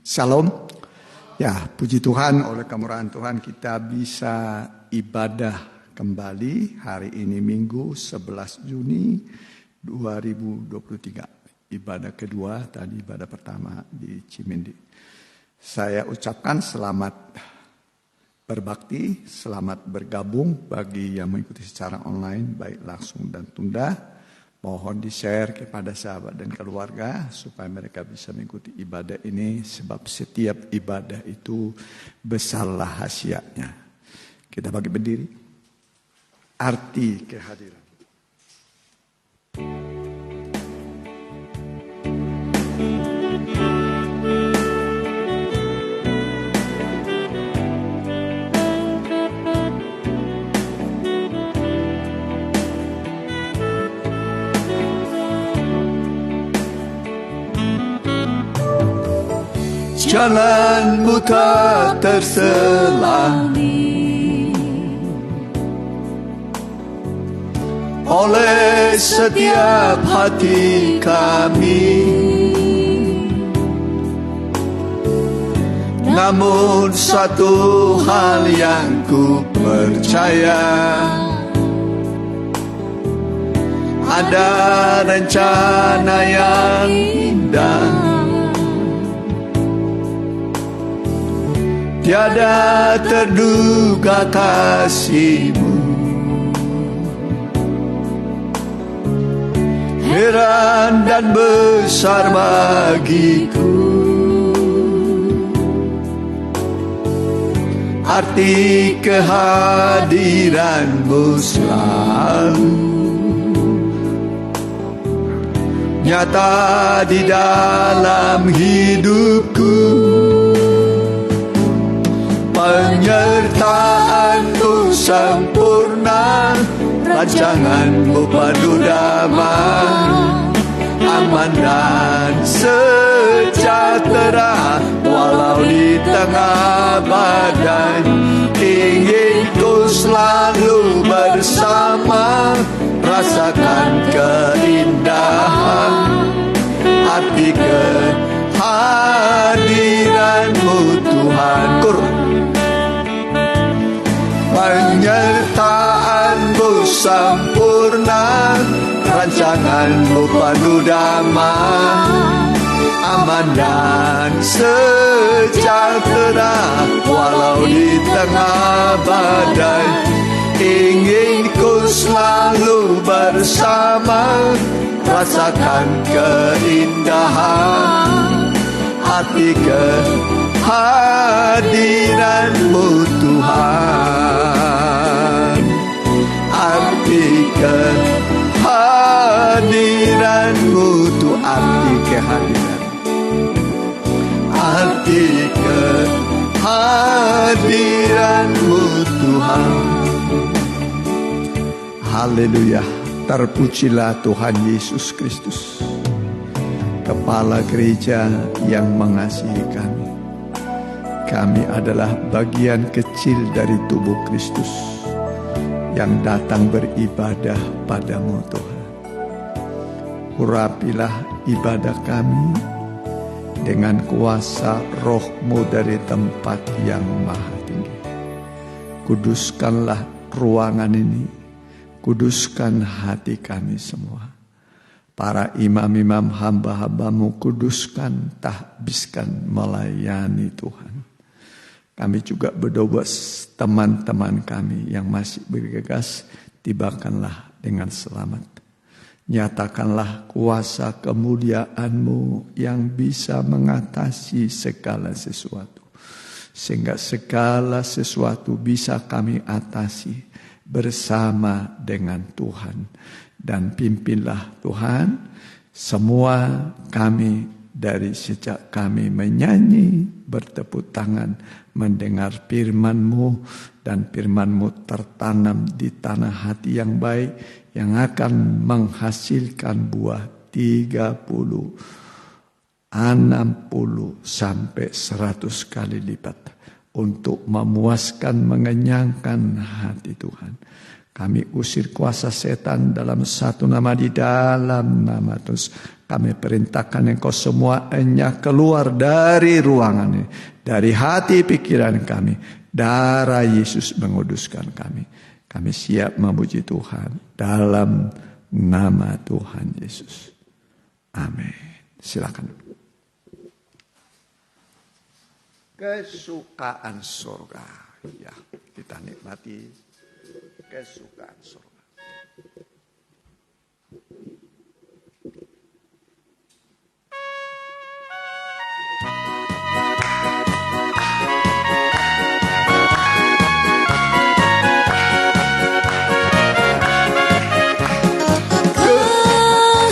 Shalom. Ya, puji Tuhan, oleh kemurahan Tuhan kita bisa ibadah kembali hari ini Minggu 11 Juni 2023. Ibadah kedua, tadi ibadah pertama di Cimindi. Saya ucapkan selamat berbakti, selamat bergabung bagi yang mengikuti secara online, baik langsung dan tunda. Mohon di-share kepada sahabat dan keluarga supaya mereka bisa mengikuti ibadah ini, sebab setiap ibadah itu besarlah khasiatnya. Kita bagi berdiri. Arti kehadiran. Jalanmu tak terselangi oleh setiap hati kami. Namun satu hal yang ku percaya, ada rencana yang indah. Tiada terduga kasih-Mu, heran dan besar bagiku. Arti kehadiran-Mu selalu nyata di dalam hidupku. Penyertaan-Mu sempurna, rancangan-Mu penuh damai, aman dan sejahtera. Walau di tengah badai, ingin ku selalu bersama, rasakan keindahan arti kehadiran-Mu Tuhan. Penyertaan-Mu sempurna, rancangan-Mu penuh damai, aman dan sejahtera. Walau di tengah badai, ingin ku selalu bersama, rasakan keindahan arti kehadiran-Mu Tuhan. Arti kehadiran-Mu Tuhan. Arti kehadiran. Arti kehadiran-Mu Tuhan. Haleluya. Terpujilah Tuhan Yesus Kristus, Kepala Gereja yang mengasihi kami. Kami adalah bagian kecil dari tubuh Kristus yang datang beribadah pada-Mu Tuhan. Urapilah ibadah kami dengan kuasa Roh-Mu dari tempat yang maha tinggi. Kuduskanlah ruangan ini, kuduskan hati kami semua. Para imam-imam hamba-hamba-Mu kuduskan, tahbiskan melayani Tuhan. Kami juga berdoa teman-teman kami yang masih bergegas, tibakanlah dengan selamat. Nyatakanlah kuasa kemuliaan-Mu yang bisa mengatasi segala sesuatu. Sehingga segala sesuatu bisa kami atasi bersama dengan Tuhan. Dan pimpinlah Tuhan semua kami dari sejak kami menyanyi, bertepuk tangan, mendengar firman-Mu, dan firman-Mu tertanam di tanah hati yang baik, yang akan menghasilkan buah 30, 60 sampai 100 kali lipat untuk memuaskan, mengenyangkan hati Tuhan. Kami usir kuasa setan dalam satu nama, di dalam nama Yesus. Kami perintahkan Engkau semuanya keluar dari ruangan ini, dari hati pikiran kami. Darah Yesus menguduskan kami. Kami siap memuji Tuhan dalam nama Tuhan Yesus. Amin. Silakan. Kesukaan surga. Ya, kita nikmati kesukaan surga.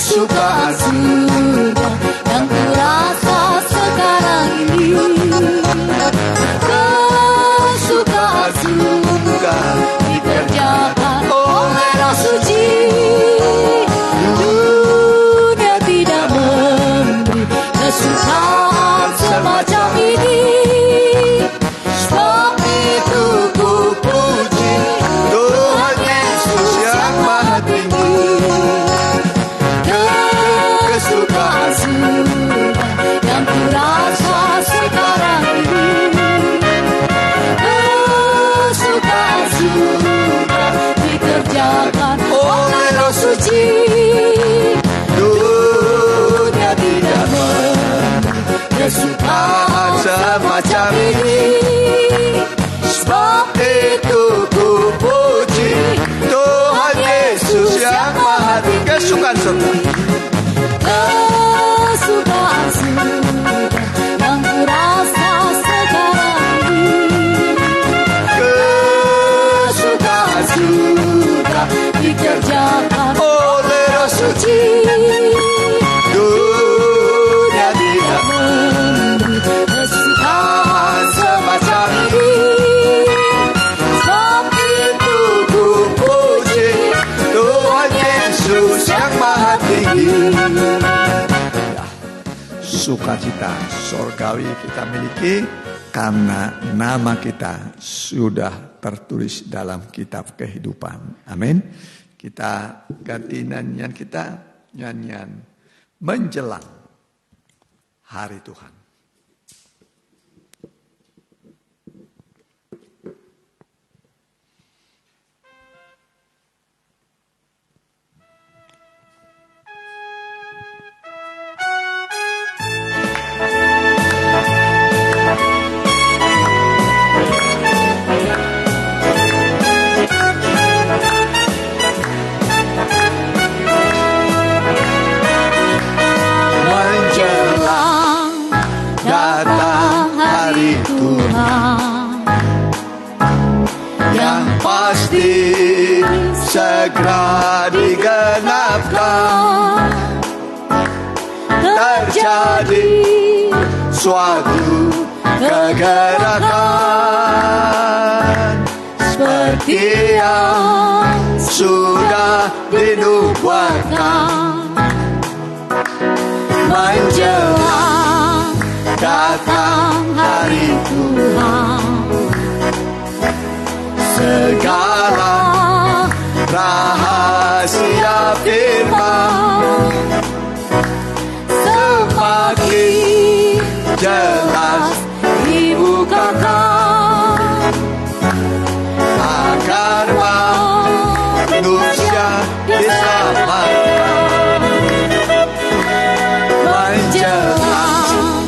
Kesukaan surga yang kurasa sekarang ini. Kesukaan surga dikerjakan oleh Roh Suci. Dunia tidak memberi kesukaan semacam ini. Sebab itu ku puji Tuhan Yesus yang Maha Tinggi. Kesukaan surga yang kurasa sekarang ini. Kesukaan surga dikerjakan oleh Roh Suci. Dunia tidak memberi kesukaan semacam ini. Sebab itu ku puji Tuhan Yesus yang Maha Tinggi. Kesukaan surga. Kesukaan surga yang kurasa sekarang ini. Kesukaan surga dikerjakan oleh Roh Suci. Dunia tidak memberi kesukaan semacam ini. Sebab itu ku puji Tuhan Yesus yang Maha Tinggi. Sukacita sorgawi kita miliki karena nama kita sudah tertulis dalam kitab kehidupan. Amin. Kita ganti nyanyian kita, nyanyian menjelang hari Tuhan. Yang pasti segera digenapkan, terjadi suatu kegerakan seperti yang sudah dinubuatkan. Menjelang datang hari Tuhan, segala rahasia firman semakin jelas dibukakan agar manusia diselamatkan. Menjelang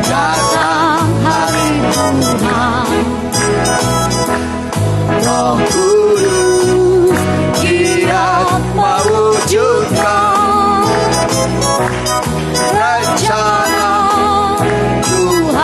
datang hari Tuhan, Roh Kudus giat mewujudkan rencana Tuhan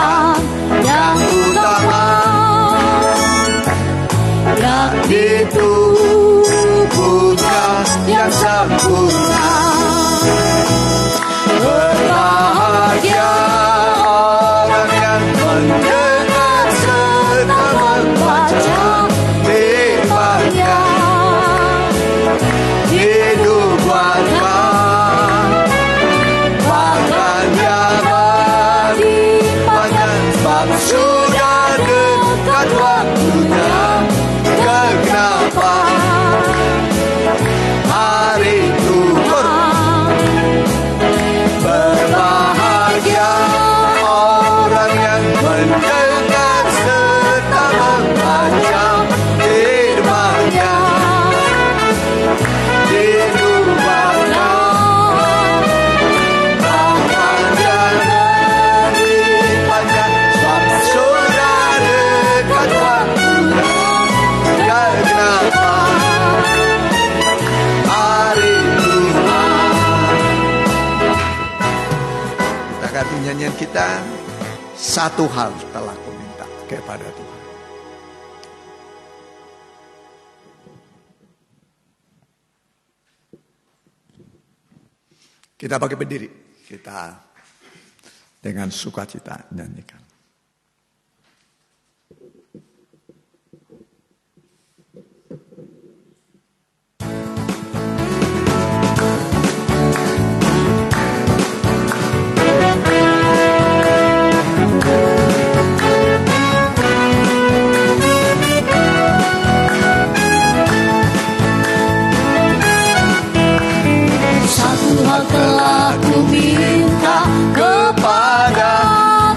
dengan kita, satu hal telah aku minta kepada Tuhan. Kita pakai berdiri, kita dengan sukacita nyanyikan. Telah ku minta kepada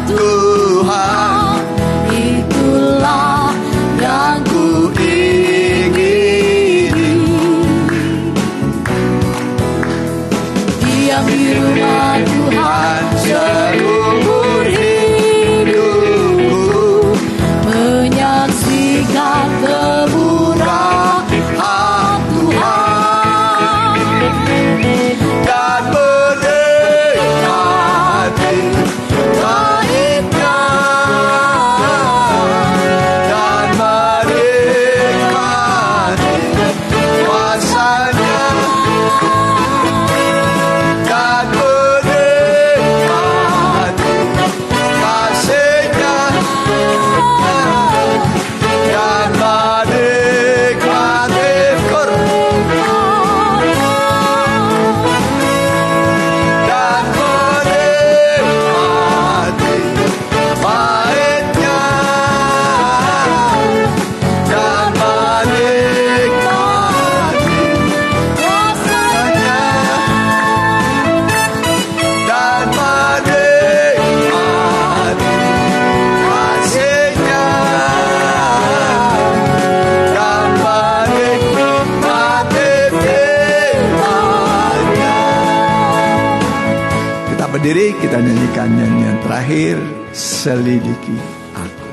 Tuhan, itulah yang ku ingini. Diam di rumah Tuhan seumur hidupku, menyaksikan kemurahan Tuhan. Berdiri, kita nyanyikan nyanyian terakhir, Selidiki Aku.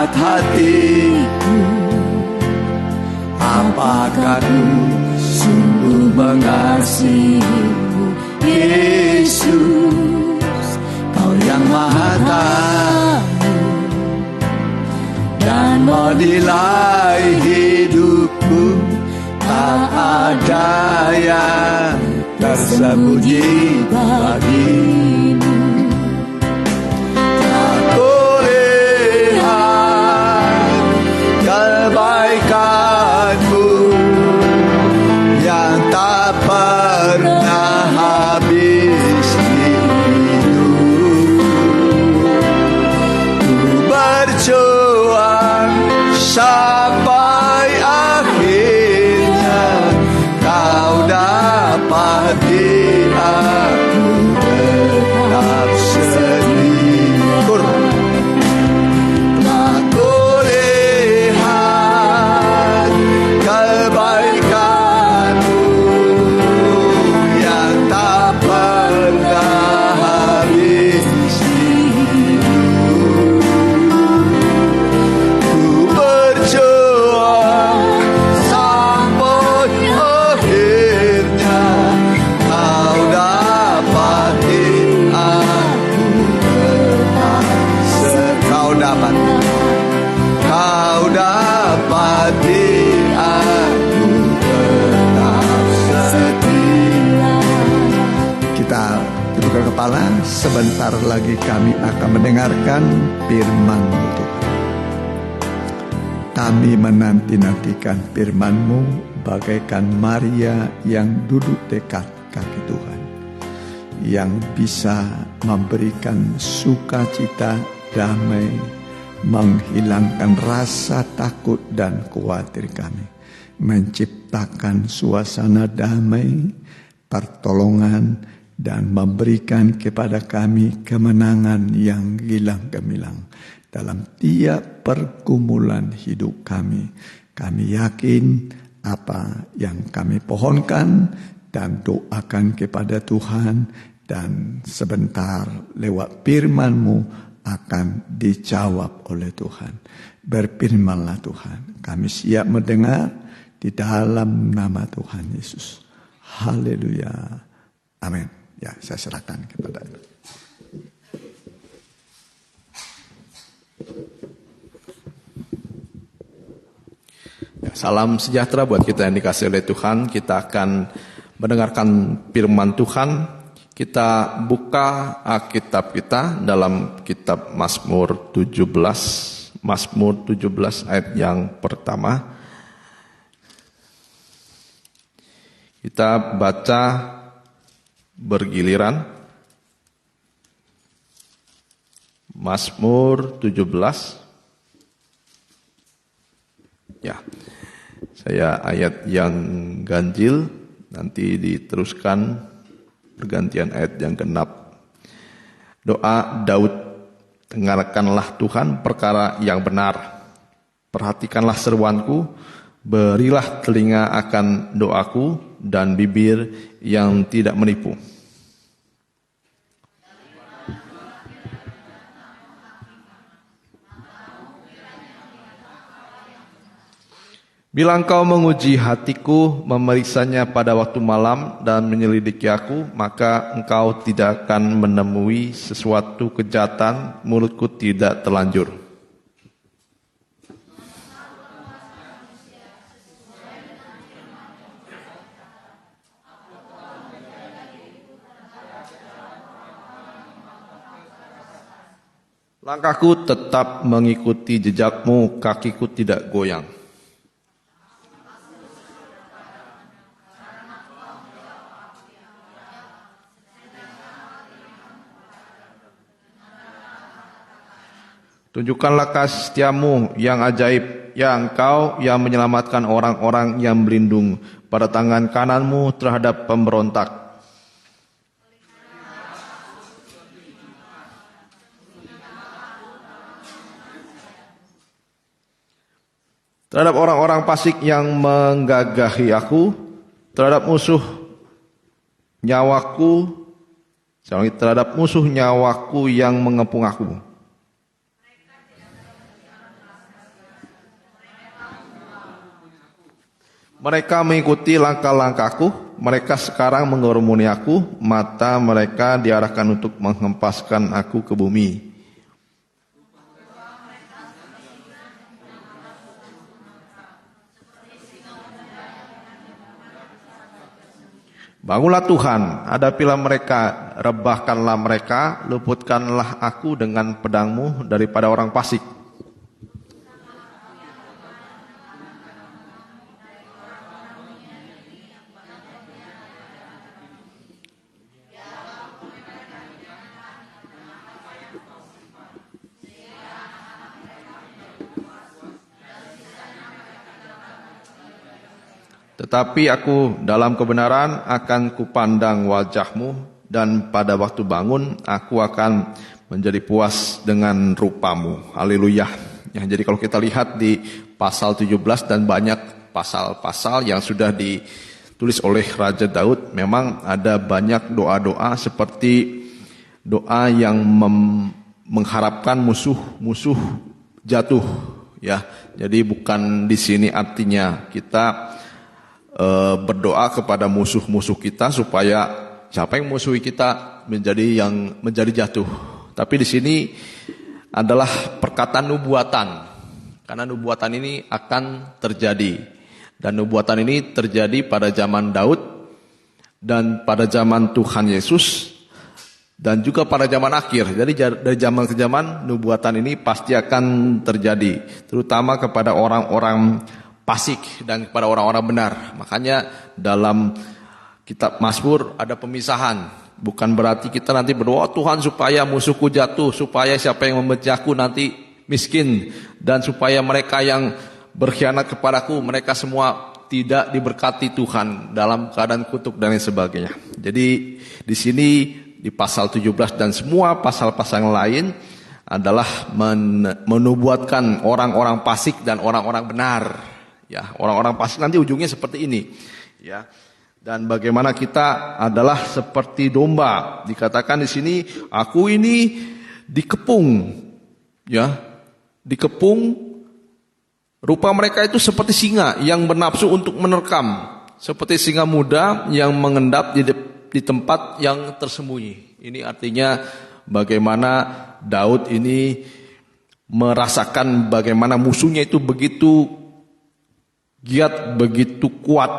Hatiku, apakah ku sungguh mengasihimu, Yesus, Kau yang Maha Tahu dan menilai hidupku, tak ada yang tersembunyi bagimu. Kebaikanmu yang tak pernah habis hidupku. Ku berjuang sampai akhirnya Kau dapati aku tetap setia. Kepala, sebentar lagi kami akan mendengarkan firman-Mu Tuhan. Kami menanti-nantikan firman-Mu bagaikan Maria yang duduk dekat kaki Tuhan, yang bisa memberikan sukacita, damai, menghilangkan rasa takut dan khawatir kami, menciptakan suasana damai, pertolongan, dan memberikan kepada kami kemenangan yang gilang gemilang dalam tiap pergumulan hidup kami. Kami yakin apa yang kami pohonkan dan doakan kepada Tuhan, dan sebentar lewat firman-Mu akan dijawab oleh Tuhan. Berfirmanlah Tuhan, kami siap mendengar di dalam nama Tuhan Yesus. Haleluya. Amin. Ya, saya serahkan kepada Anda. Ya, salam sejahtera buat kita yang dikasih oleh Tuhan. Kita akan mendengarkan firman Tuhan. Kita buka Alkitab kita dalam kitab Mazmur 17. Mazmur 17 ayat yang pertama. Kita baca bergiliran. Mazmur 17. Ya, saya ayat yang ganjil, nanti diteruskan pergantian ayat yang genap. Doa Daud, dengarkanlah Tuhan perkara yang benar, perhatikanlah seruanku, berilah telinga akan doaku, dan bibir yang tidak menipu. Bila engkau menguji hatiku, memeriksanya pada waktu malam dan menyelidiki aku, maka engkau tidak akan menemui sesuatu kejahatan, mulutku tidak terlanjur. Langkahku tetap mengikuti jejakmu, kakiku tidak goyang. Tunjukkanlah kasih setiamu yang ajaib, ya engkau yang menyelamatkan orang-orang yang berlindung pada tangan kananmu terhadap pemberontak. Terhadap orang-orang fasik yang menggagahi aku, terhadap musuh nyawaku, terhadap musuh nyawaku yang mengepung aku. Mereka mengikuti langkah-langkahku, mereka sekarang mengerumuni aku, mata mereka diarahkan untuk menghempaskan aku ke bumi. Bangunlah Tuhan, hadapilah mereka, rebahkanlah mereka, luputkanlah aku dengan pedangmu daripada orang fasik. Tetapi aku dalam kebenaran akan kupandang wajahmu, dan pada waktu bangun aku akan menjadi puas dengan rupamu. Haleluya. Ya, jadi kalau kita lihat di pasal 17 dan banyak pasal-pasal yang sudah ditulis oleh Raja Daud, memang ada banyak doa-doa seperti doa yang mengharapkan musuh-musuh jatuh. Ya, jadi bukan di sini artinya kita berdoa kepada musuh-musuh kita supaya siapa yang musuhi kita menjadi jatuh. Tapi di sini adalah perkataan nubuatan. Karena nubuatan ini akan terjadi. Dan nubuatan ini terjadi pada zaman Daud dan pada zaman Tuhan Yesus dan juga pada zaman akhir. Jadi dari zaman ke zaman nubuatan ini pasti akan terjadi, terutama kepada orang-orang fasik dan kepada orang-orang benar. Makanya dalam kitab Mazmur ada pemisahan. Bukan berarti kita nanti berdoa Tuhan supaya musuhku jatuh, supaya siapa yang membenci aku nanti miskin, dan supaya mereka yang berkhianat kepadaku, mereka semua tidak diberkati Tuhan dalam keadaan kutuk dan lain sebagainya. Jadi di sini di pasal 17 dan semua pasal-pasal yang lain adalah menubuatkan orang-orang fasik dan orang-orang benar. Ya, orang-orang fasik nanti ujungnya seperti ini. Ya. Dan bagaimana kita adalah seperti domba. Dikatakan di sini, aku ini dikepung. Ya. Dikepung. Rupa mereka itu seperti singa yang bernafsu untuk menerkam. Seperti singa muda yang mengendap di tempat yang tersembunyi. Ini artinya bagaimana Daud ini merasakan bagaimana musuhnya itu begitu giat, begitu kuat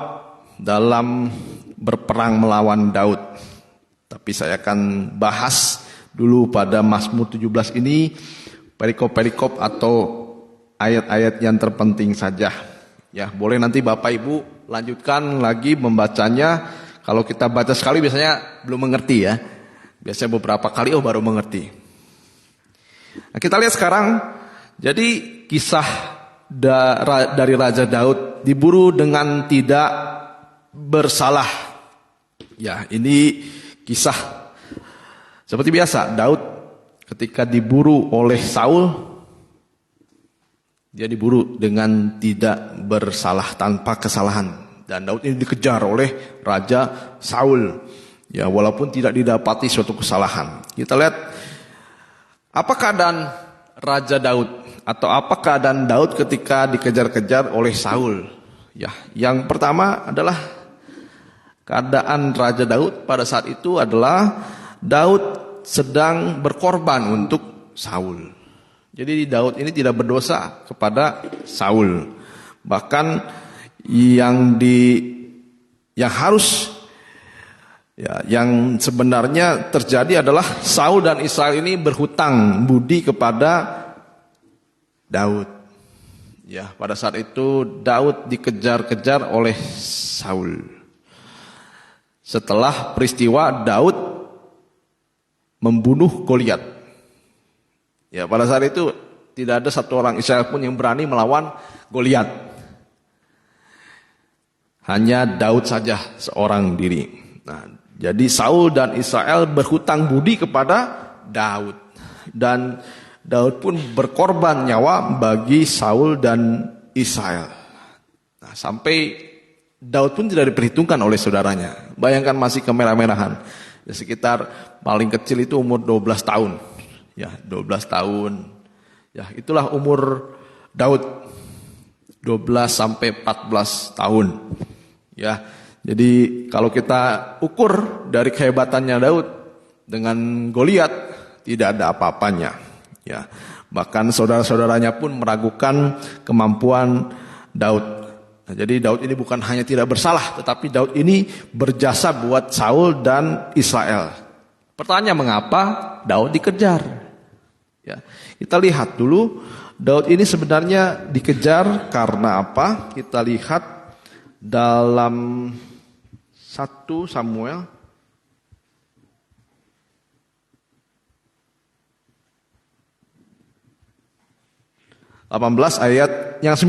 dalam berperang melawan Daud. Tapi saya akan bahas dulu pada Mazmur 17 ini perikop-perikop atau ayat-ayat yang terpenting saja. Ya, boleh nanti Bapak Ibu lanjutkan lagi membacanya. Kalau kita baca sekali biasanya belum mengerti ya. Biasanya beberapa kali baru mengerti. Nah, kita lihat sekarang. Jadi kisah dari Raja Daud diburu dengan tidak bersalah. Ya, ini kisah seperti biasa. Daud ketika diburu oleh Saul, dia diburu dengan tidak bersalah, tanpa kesalahan. Dan Daud ini dikejar oleh Raja Saul. Ya, walaupun tidak didapati suatu kesalahan. Kita lihat apa keadaan Raja Daud atau apa keadaan Daud ketika dikejar-kejar oleh Saul. Ya, yang pertama adalah keadaan Raja Daud pada saat itu adalah Daud sedang berkorban untuk Saul. Jadi Daud ini tidak berdosa kepada Saul. Bahkan yang sebenarnya terjadi adalah Saul dan Israel ini berhutang budi kepada Daud. Ya, pada saat itu Daud dikejar-kejar oleh Saul. Setelah peristiwa Daud membunuh Goliat. Ya, pada saat itu tidak ada satu orang Israel pun yang berani melawan Goliat. Hanya Daud saja seorang diri. Nah, jadi Saul dan Israel berhutang budi kepada Daud. Dan Daud pun berkorban nyawa bagi Saul dan Israel. Nah, sampai Daud pun tidak diperhitungkan oleh saudaranya. Bayangkan masih kemerah-merahan. Ya, sekitar paling kecil itu umur 12 tahun. Ya, 12 tahun. Ya, itulah umur Daud. 12 sampai 14 tahun. Ya, jadi kalau kita ukur dari kehebatannya Daud dengan Goliat, tidak ada apa-apanya. Ya, bahkan saudara-saudaranya pun meragukan kemampuan Daud. Nah, jadi Daud ini bukan hanya tidak bersalah, tetapi Daud ini berjasa buat Saul dan Israel. Pertanyaan, mengapa Daud dikejar? Ya, kita lihat dulu Daud ini sebenarnya dikejar karena apa? Kita lihat dalam 1 Samuel 18 ayat yang 9.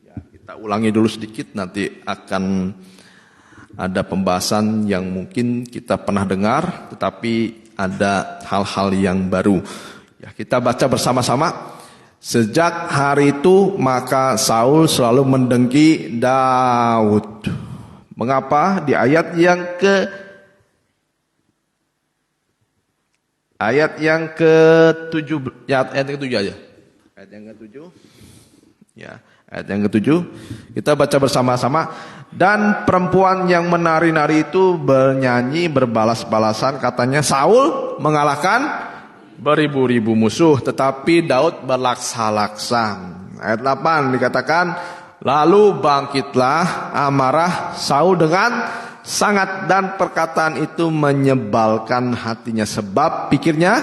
Ya, kita ulangi dulu sedikit, nanti akan ada pembahasan yang mungkin kita pernah dengar, tetapi ada hal-hal yang baru. Ya, kita baca bersama-sama. Sejak hari itu maka Saul selalu mendengki Daud. Mengapa? Di ayat yang ke-7, ya, ayat yang ke-7 aja. Ayat yang ke-7. Ya, ayat yang ke-7. Kita baca bersama-sama. Dan perempuan yang menari-nari itu bernyanyi berbalas-balasan, katanya Saul mengalahkan beribu-ribu musuh, tetapi Daud berlaksa-laksa. Ayat 8 dikatakan, lalu bangkitlah amarah Saul dengan sangat, dan perkataan itu menyebalkan hatinya, sebab pikirnya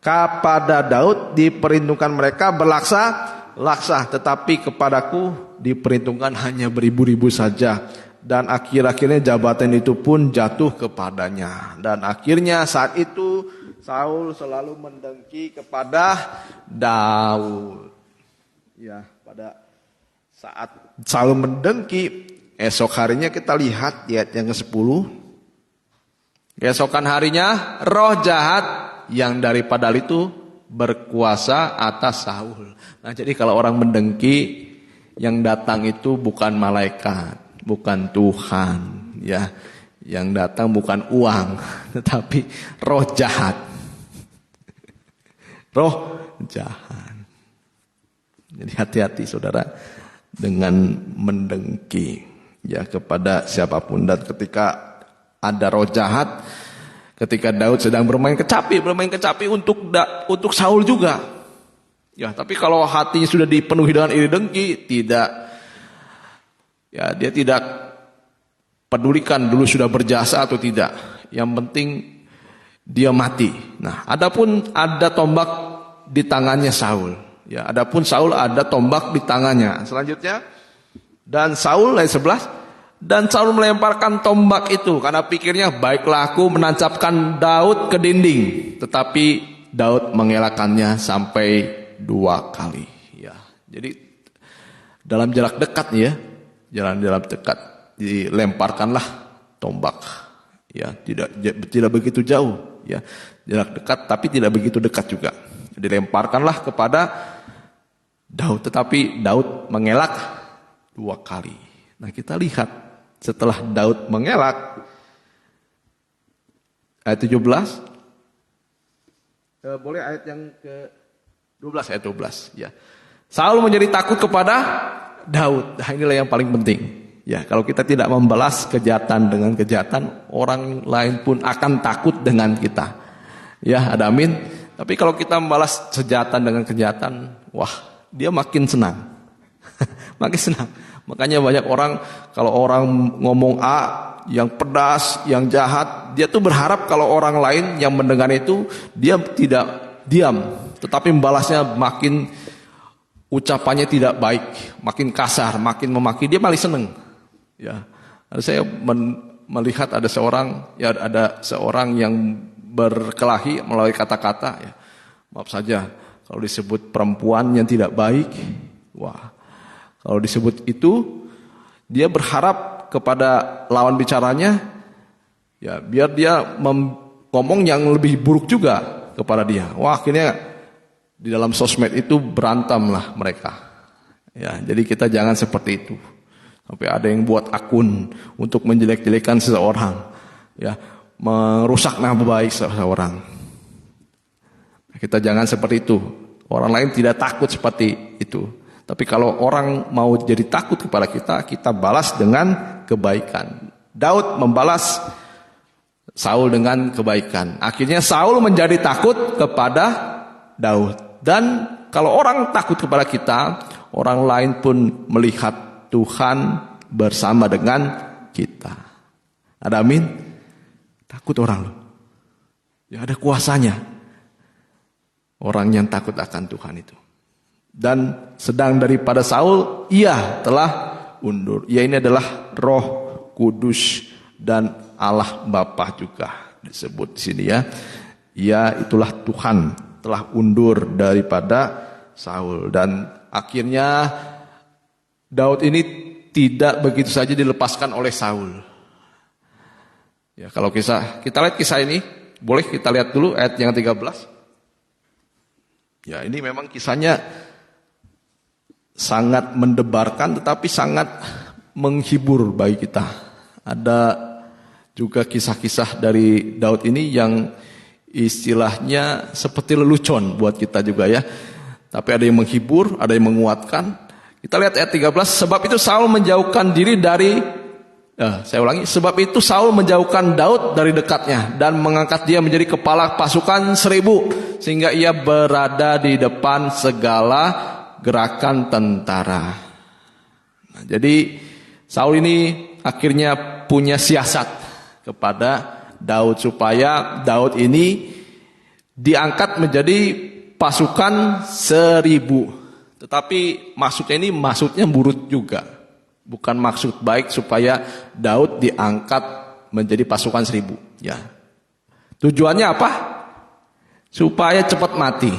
kepada Daud diperhitungkan mereka berlaksa-laksa, tetapi kepadaku diperhitungkan hanya beribu-ribu saja. Dan akhir-akhirnya jabatan itu pun jatuh kepadanya. Dan akhirnya saat itu Saul selalu mendengki kepada Daud. Ya, pada saat Saul mendengki, esok harinya kita lihat di ayat yang ke-10. Keesokan harinya roh jahat yang dari Padal itu berkuasa atas Saul. Nah, jadi kalau orang mendengki, yang datang itu bukan malaikat, bukan Tuhan, ya. Yang datang bukan uang, tetapi roh jahat. Roh jahat. Jadi hati-hati saudara dengan mendengki ya kepada siapapun. Dan ketika ada roh jahat, ketika Daud sedang bermain kecapi untuk Saul juga. Ya, tapi kalau hatinya sudah dipenuhi dengan iri dengki, dia tidak pedulikan dulu sudah berjasa atau tidak. Yang penting dia mati. Nah, adapun ada tombak di tangannya Saul. Ya, adapun Saul ada tombak di tangannya. Selanjutnya, dan Saul ayat 11, dan Saul melemparkan tombak itu karena pikirnya baiklah aku menancapkan Daud ke dinding, tetapi Daud mengelakkannya sampai 2 kali. Ya, jadi dalam jarak dekat ya, jalan dekat dilemparkanlah tombak. Ya, tidak begitu jauh. Ya, jarak dekat tapi tidak begitu dekat juga. Dilemparkanlah kepada Daud, tetapi Daud mengelak 2 kali. Nah, kita lihat setelah Daud mengelak ayat 17, boleh ayat yang ke-12, ayat 12 ya. Saul menjadi takut kepada Daud. Nah, inilah yang paling penting. Ya, kalau kita tidak membalas kejahatan dengan kejahatan, orang lain pun akan takut dengan kita. Ya, ada amin. Tapi kalau kita membalas kejahatan dengan kejahatan, wah, dia makin senang. Makin senang. Makanya banyak orang, kalau orang ngomong A, yang pedas, yang jahat, dia tuh berharap kalau orang lain yang mendengar itu, dia tidak diam. Tetapi membalasnya makin, ucapannya tidak baik, makin kasar, makin memaki, dia malah senang. Ya, saya melihat ada seorang yang berkelahi melalui kata-kata. Ya. Maaf saja, kalau disebut perempuan yang tidak baik, wah, kalau disebut itu, dia berharap kepada lawan bicaranya, ya biar dia ngomong yang lebih buruk juga kepada dia. Wah, akhirnya di dalam sosmed itu berantamlah mereka. Ya, jadi kita jangan seperti itu. Sampai ada yang buat akun untuk menjelek-jelekan seseorang, ya, merusak nama baik seseorang. Kita jangan seperti itu. Orang lain tidak takut seperti itu. Tapi kalau orang mau jadi takut kepada kita, kita balas dengan kebaikan. Daud membalas Saul dengan kebaikan. Akhirnya Saul menjadi takut kepada Daud. Dan kalau orang takut kepada kita, orang lain pun melihat Tuhan bersama dengan kita. Ada amin? Takut orang loh. Ya, ada kuasanya. Orang yang takut akan Tuhan itu. Dan sedang daripada Saul, ia telah undur. Ia ini adalah Roh Kudus dan Allah Bapa juga disebut di sini ya. Ia itulah Tuhan telah undur daripada Saul. Dan akhirnya Daud ini tidak begitu saja dilepaskan oleh Saul. Ya, kalau kita lihat kisah ini, boleh kita lihat dulu ayat yang 13. Ya, ini memang kisahnya sangat mendebarkan tetapi sangat menghibur bagi kita. Ada juga kisah-kisah dari Daud ini yang istilahnya seperti lelucon buat kita juga ya. Tapi ada yang menghibur, ada yang menguatkan. Kita lihat ayat 13, sebab itu Saul menjauhkan diri dari, sebab itu Saul menjauhkan Daud dari dekatnya dan mengangkat dia menjadi kepala pasukan 1000 sehingga ia berada di depan segala gerakan tentara. Nah, jadi Saul ini akhirnya punya siasat kepada Daud supaya Daud ini diangkat menjadi pasukan 1000. Tetapi maksudnya buruk juga. Bukan maksud baik supaya Daud diangkat menjadi pasukan 1000. Ya. Tujuannya apa? supaya cepat mati.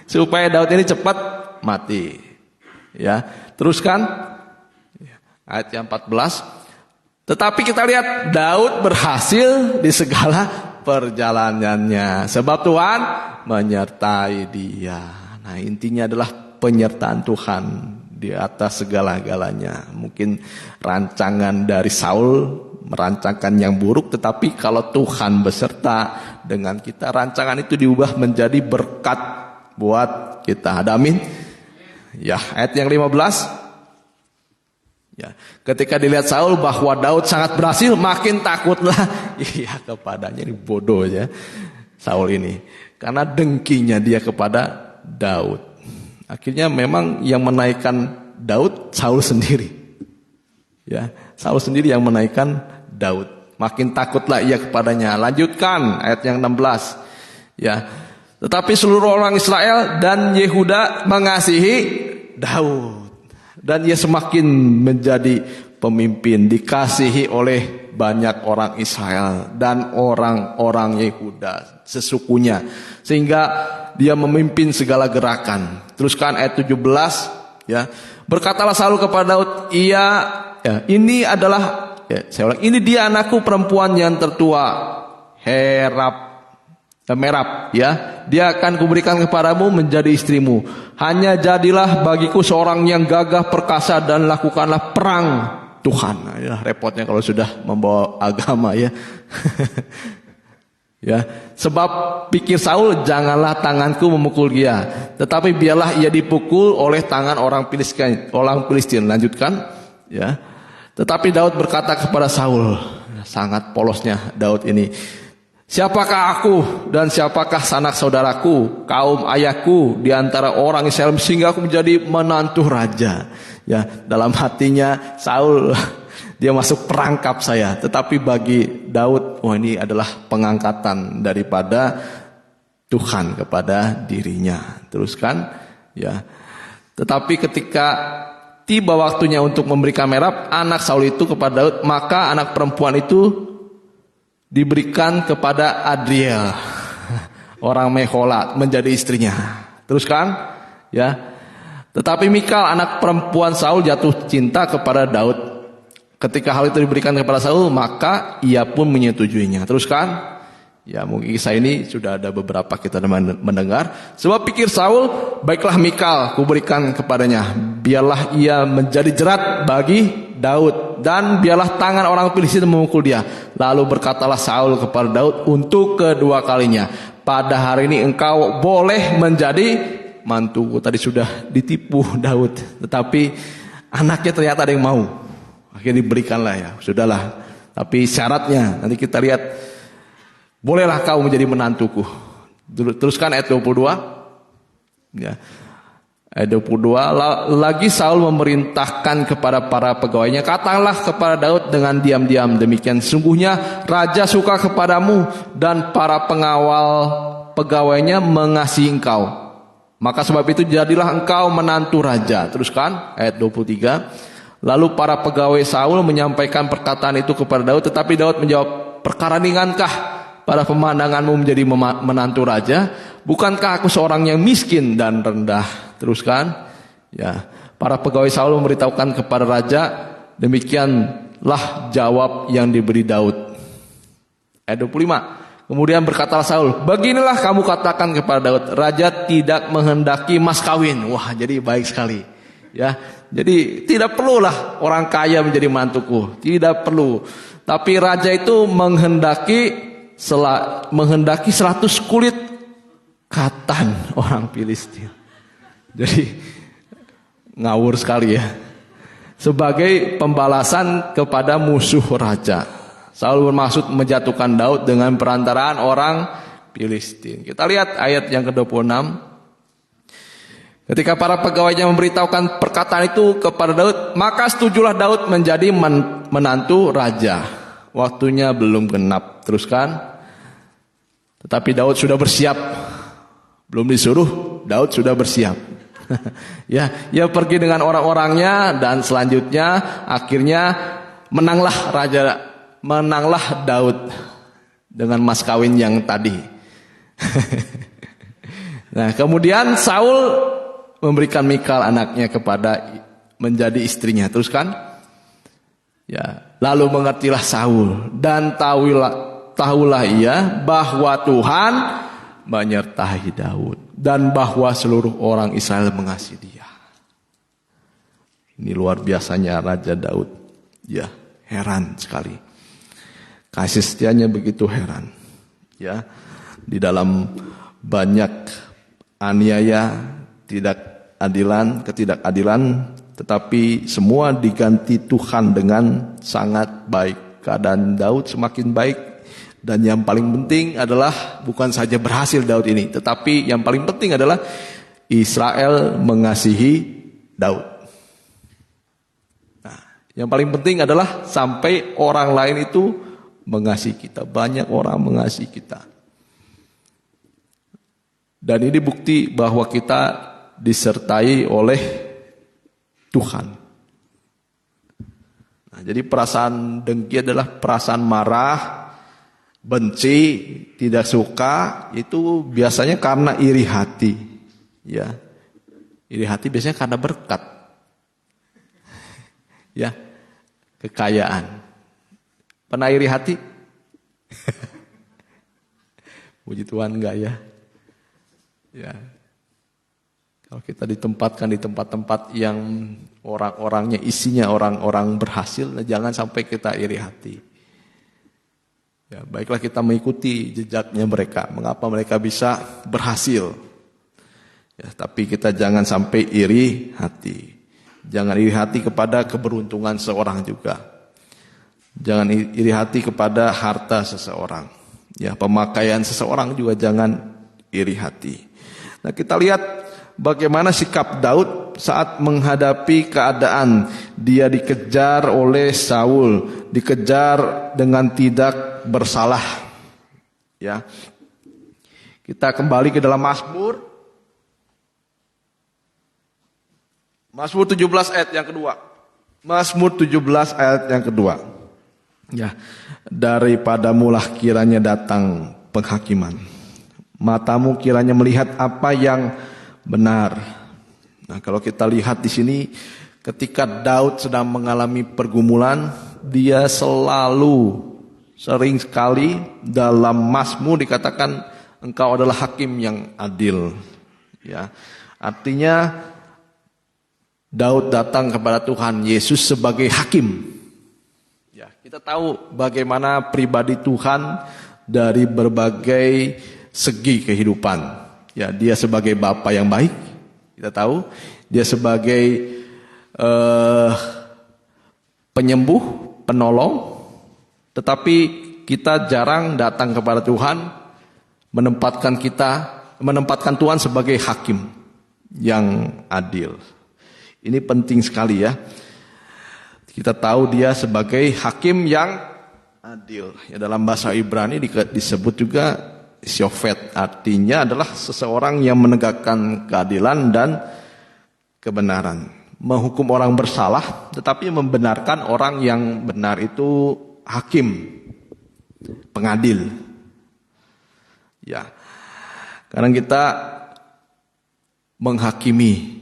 Supaya Daud ini cepat mati. Ya, teruskan ayat yang 14. Tetapi kita lihat Daud berhasil di segala perjalanannya sebab Tuhan menyertai dia. Nah, intinya adalah penyertaan Tuhan di atas segala-galanya. Mungkin rancangan dari Saul merancangkan yang buruk, tetapi kalau Tuhan beserta dengan kita, rancangan itu diubah menjadi berkat buat kita. Ada amin? Ya, ayat yang 15. Ya, ketika dilihat Saul bahwa Daud sangat berhasil, makin takutlah ia kepadanya. Ini bodoh ya Saul ini, karena dengkinya dia kepada Daud. Akhirnya memang yang menaikkan Daud Saul sendiri. Ya, Saul sendiri yang menaikkan Daud. Makin takutlah ia kepadanya. Lanjutkan ayat yang 16. Ya. Tetapi seluruh orang Israel dan Yehuda mengasihi Daud. Dan ia semakin menjadi pemimpin, dikasihi oleh banyak orang Israel dan orang-orang Yehuda sesukunya, sehingga dia memimpin segala gerakan. Teruskan ayat 17, ya. Berkatalah Saul kepada Daud, ini adalah, saya ulang, ini dia anakku perempuan yang tertua, Merab, ya. Dia akan kuberikan kepadamu menjadi istrimu. Hanya jadilah bagiku seorang yang gagah perkasa dan lakukanlah perang Tuhan. Nah, ya, repotnya kalau sudah membawa agama ya. Ya, sebab pikir Saul, janganlah tanganku memukul dia, tetapi biarlah ia dipukul oleh tangan orang Filistin. Lanjutkan, ya. Tetapi Daud berkata kepada Saul, sangat polosnya Daud ini, siapakah aku dan siapakah sanak saudaraku, kaum ayahku di antara orang Israel sehingga aku menjadi menantu raja? Ya, dalam hatinya Saul, dia masuk perangkap saya. Tetapi bagi Daud, ini adalah pengangkatan daripada Tuhan kepada dirinya. Teruskan, ya. Tetapi ketika tiba waktunya untuk memberikan Merab, anak Saul itu kepada Daud, maka anak perempuan itu diberikan kepada Adriel, orang Mehola, menjadi istrinya. Teruskan, ya. Tetapi Mikal, anak perempuan Saul, jatuh cinta kepada Daud. Ketika hal itu diberikan kepada Saul, maka ia pun menyetujuinya. Teruskan, ya, mungkin kisah ini sudah ada beberapa kita mendengar. Sebab pikir Saul, baiklah Mikal, kuberikan kepadanya, biarlah ia menjadi jerat bagi Daud, dan biarlah tangan orang Filistin memukul dia. Lalu berkatalah Saul kepada Daud untuk kedua kalinya, pada hari ini engkau boleh menjadi mantuku. Tadi sudah ditipu Daud, tetapi anaknya ternyata ada yang mau. Akhirnya diberikanlah, ya, sudahlah. Tapi syaratnya nanti kita lihat, bolehlah kau menjadi menantuku. Teruskan ayat 22. Ya. Ayat 22, lagi Saul memerintahkan kepada para pegawainya, katakanlah kepada Daud dengan diam-diam demikian, sungguhnya raja suka kepadamu dan para pengawal pegawainya mengasihi engkau. Maka sebab itu jadilah engkau menantu raja. Teruskan ayat 23. Lalu para pegawai Saul menyampaikan perkataan itu kepada Daud, tetapi Daud menjawab, perkara ringankah pada pemandanganmu menjadi menantu raja? Bukankah aku seorang yang miskin dan rendah? Teruskan, ya. Para pegawai Saul memberitahukan kepada raja, demikianlah jawab yang diberi Daud. Ayat 25. Kemudian berkatalah Saul, beginilah kamu katakan kepada Daud, raja tidak menghendaki mas kawin. Wah, jadi baik sekali. Ya, jadi tidak perlulah orang kaya menjadi mantuku, tidak perlu. Tapi raja itu menghendaki 100 kulit katan orang Filistin. Jadi ngawur sekali ya. Sebagai pembalasan kepada musuh raja. Saul bermaksud menjatuhkan Daud dengan perantaraan orang Filistin. Kita lihat ayat yang ke-26. Ketika para pegawainya memberitahukan perkataan itu kepada Daud, maka setujulah Daud menjadi menantu raja. Waktunya belum genap. Teruskan. Tetapi Daud sudah bersiap. Belum disuruh, Daud sudah bersiap. Ya, ia pergi dengan orang-orangnya dan selanjutnya akhirnya menanglah Daud dengan mas kawin yang tadi. Nah, kemudian Saul memberikan Mikal anaknya kepada menjadi istrinya. Teruskan. Ya, lalu mengertilah Saul dan tahulah ia bahwa Tuhan menyertai Daud dan bahwa seluruh orang Israel mengasihi dia. Ini luar biasanya Raja Daud. Ya, heran sekali. Kasih setianya begitu heran. Ya, di dalam banyak aniaya, ketidakadilan, tetapi semua diganti Tuhan dengan sangat baik. Keadaan Daud semakin baik, dan yang paling penting adalah bukan saja berhasil Daud ini, tetapi yang paling penting adalah Israel mengasihi Daud. Nah, yang paling penting adalah sampai orang lain itu mengasihi kita. Banyak orang mengasihi kita. Dan ini bukti bahwa kita disertai oleh Tuhan. Nah, jadi perasaan dengki adalah perasaan marah, benci, tidak suka, itu biasanya karena iri hati. Ya. Iri hati biasanya karena berkat. Ya. Kekayaan. Pernah iri hati? Puji Tuhan enggak ya? Ya. Kalau kita ditempatkan di tempat-tempat yang orang-orangnya isinya orang-orang berhasil, jangan sampai kita iri hati. Ya, baiklah kita mengikuti jejaknya mereka, mengapa mereka bisa berhasil. Ya, tapi kita jangan sampai iri hati. Jangan iri hati kepada keberuntungan seorang juga. Jangan iri hati kepada harta seseorang. Ya, pemakaian seseorang juga jangan iri hati. Nah, kita lihat bagaimana sikap Daud saat menghadapi keadaan dia dikejar oleh Saul, dikejar dengan tidak bersalah. Ya. Kita kembali ke dalam Mazmur 17 ayat yang kedua. Mazmur 17 ayat yang kedua. Ya, daripadamulah kiranya datang penghakiman. Matamu kiranya melihat apa yang benar. Nah, kalau kita lihat di sini, ketika Daud sedang mengalami pergumulan, dia sering sekali dalam Mazmur dikatakan engkau adalah hakim yang adil. Ya, artinya Daud datang kepada Tuhan Yesus sebagai hakim. Ya, kita tahu bagaimana pribadi Tuhan dari berbagai segi kehidupan. Ya, dia sebagai Bapa yang baik, kita tahu. Dia sebagai penyembuh, penolong. Tetapi kita jarang datang kepada Tuhan, menempatkan Tuhan sebagai hakim yang adil. Ini penting sekali ya. Kita tahu dia sebagai hakim yang adil. Ya, dalam bahasa Ibrani disebut juga Syofet, artinya adalah seseorang yang menegakkan keadilan dan kebenaran. Menghukum orang bersalah, tetapi membenarkan orang yang benar, itu hakim, pengadil. Ya, karena kita menghakimi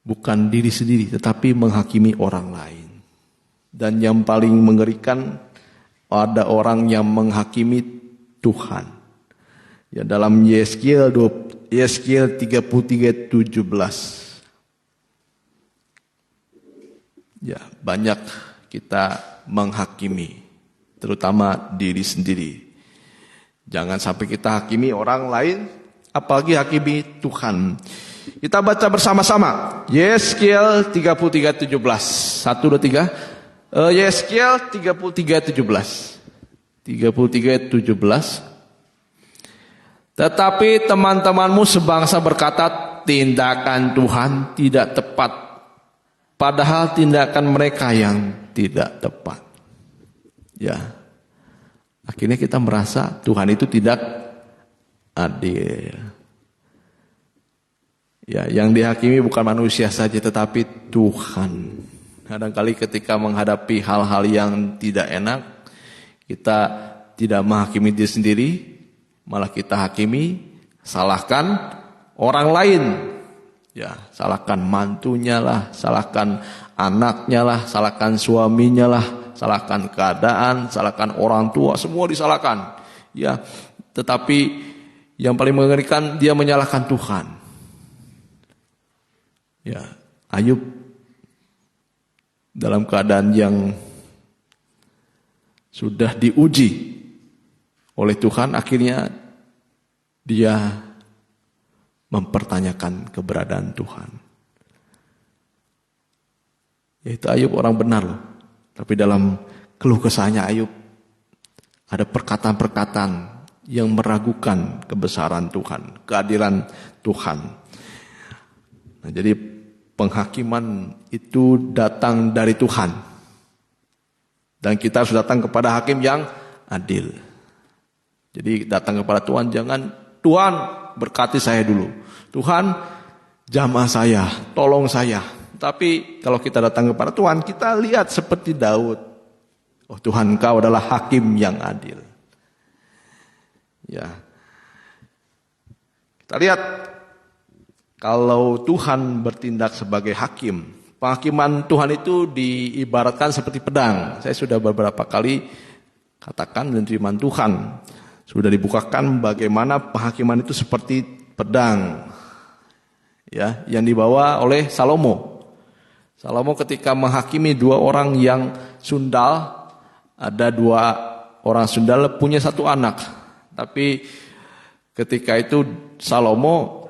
bukan diri sendiri, tetapi menghakimi orang lain. Dan yang paling mengerikan, ada orang yang menghakimi Tuhan. Ya, dalam Yeskiel 33:17. Ya, banyak kita menghakimi, terutama diri sendiri. Jangan sampai kita hakimi orang lain, apalagi hakimi Tuhan. Kita baca bersama-sama. Yeskiel 33:17. 1, 2, 3. Yeskiel 33:17. 33:17. Tetapi teman-temanmu sebangsa berkata, tindakan Tuhan tidak tepat, padahal tindakan mereka yang tidak tepat. Ya, akhirnya kita merasa Tuhan itu tidak adil. Ya, yang dihakimi bukan manusia saja, tetapi Tuhan. Kadang-kali ketika menghadapi hal-hal yang tidak enak, kita tidak menghakimi diri sendiri, malah kita hakimi, salahkan orang lain. Ya, salahkan mantunya lah, salahkan anaknya lah, salahkan suaminya lah, salahkan keadaan, salahkan orang tua, semua disalahkan. Ya, tetapi yang paling mengerikan dia menyalahkan Tuhan. Ya, Ayub dalam keadaan yang sudah diuji oleh Tuhan, akhirnya dia mempertanyakan keberadaan Tuhan. Yaitu Ayub orang benar loh. Tapi dalam keluh kesahnya Ayub ada perkataan-perkataan yang meragukan kebesaran Tuhan, keadilan Tuhan. Nah, jadi penghakiman itu datang dari Tuhan. Dan kita harus datang kepada hakim yang adil. Jadi datang kepada Tuhan, jangan Tuhan berkati saya dulu. Tuhan jamah saya, tolong saya. Tapi kalau kita datang kepada Tuhan, kita lihat seperti Daud. Oh Tuhan, Engkau adalah hakim yang adil. Ya. Kita lihat kalau Tuhan bertindak sebagai hakim, penghakiman Tuhan itu diibaratkan seperti pedang. Saya sudah beberapa kali katakan dan firman Tuhan sudah dibukakan bagaimana penghakiman itu seperti pedang, ya, yang dibawa oleh Salomo. Salomo ketika menghakimi dua orang yang sundal, ada dua orang sundal punya satu anak, tapi ketika itu Salomo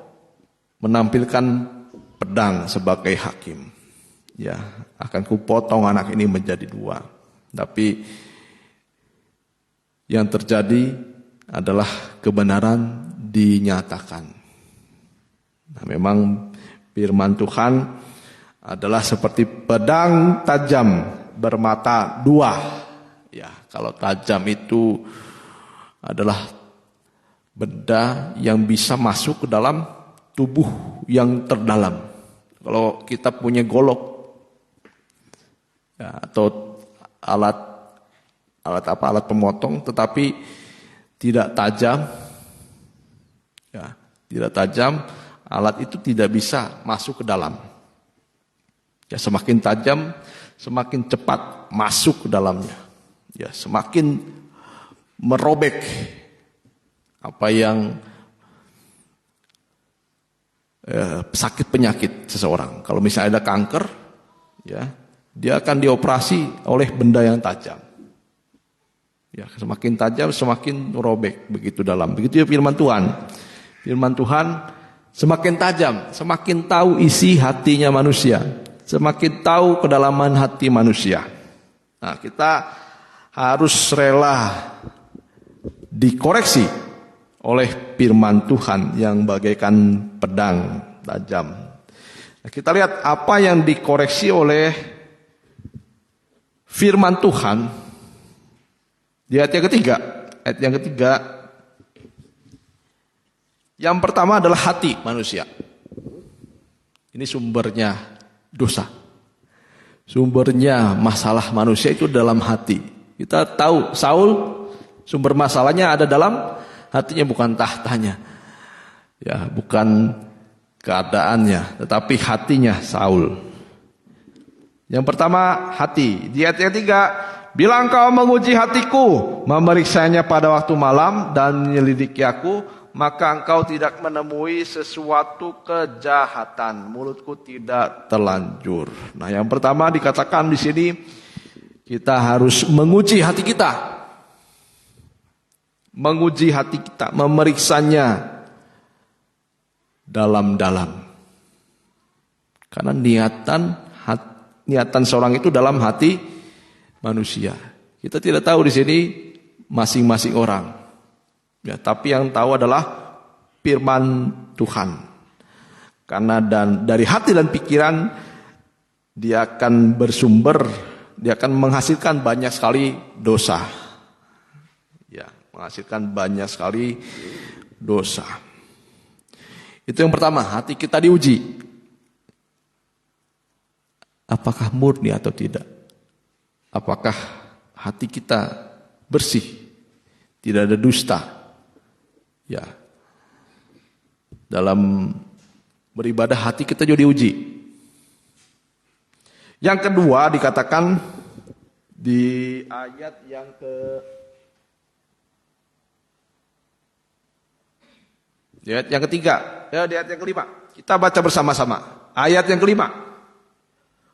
menampilkan pedang sebagai hakim. Ya, akan kupotong anak ini menjadi dua. Tapi yang terjadi adalah kebenaran dinyatakan. Nah, memang firman Tuhan adalah seperti pedang tajam bermata dua. Ya, kalau tajam itu adalah benda yang bisa masuk ke dalam tubuh yang terdalam. Kalau kita punya golok, ya, atau alat pemotong, tetapi tidak tajam, ya, tidak tajam, alat itu tidak bisa masuk ke dalam. Ya, semakin tajam, semakin cepat masuk ke dalamnya. Ya, semakin merobek apa yang sakit penyakit seseorang. Kalau misalnya ada kanker, ya, dia akan dioperasi oleh benda yang tajam. Ya, semakin tajam semakin merobek begitu dalam. Begitu ya firman Tuhan. Firman Tuhan semakin tajam, semakin tahu isi hatinya manusia, semakin tahu kedalaman hati manusia. Nah, kita harus rela dikoreksi oleh firman Tuhan yang bagaikan pedang tajam. Nah, kita lihat apa yang dikoreksi oleh firman Tuhan di ayat yang ketiga. Ayat yang ketiga, yang pertama adalah hati manusia. Ini sumbernya dosa. Sumbernya masalah manusia itu dalam hati. Kita tahu Saul sumber masalahnya ada dalam hatinya, bukan tahtanya. Ya, bukan keadaannya, tetapi hatinya Saul. Yang pertama hati. Di ayat yang ketiga, bila engkau menguji hatiku, memeriksanya pada waktu malam dan menyelidiki aku, maka engkau tidak menemui sesuatu kejahatan. Mulutku tidak terlanjur. Nah, yang pertama dikatakan di sini kita harus menguji hati kita. Menguji hati kita, memeriksanya dalam-dalam. Karena niatan seorang itu dalam hati manusia. Kita tidak tahu di sini masing-masing orang. Ya, tapi yang tahu adalah firman Tuhan. Karena dari hati dan pikiran dia akan bersumber, dia akan menghasilkan banyak sekali dosa. Ya, menghasilkan banyak sekali dosa. Itu yang pertama, hati kita diuji. Apakah murni atau tidak? Apakah hati kita bersih? Tidak ada dusta. Ya. Dalam beribadah hati kita juga diuji. Yang kedua dikatakan di ayat yang yang ketiga, di ayat yang kelima. Kita baca bersama-sama. Ayat yang kelima.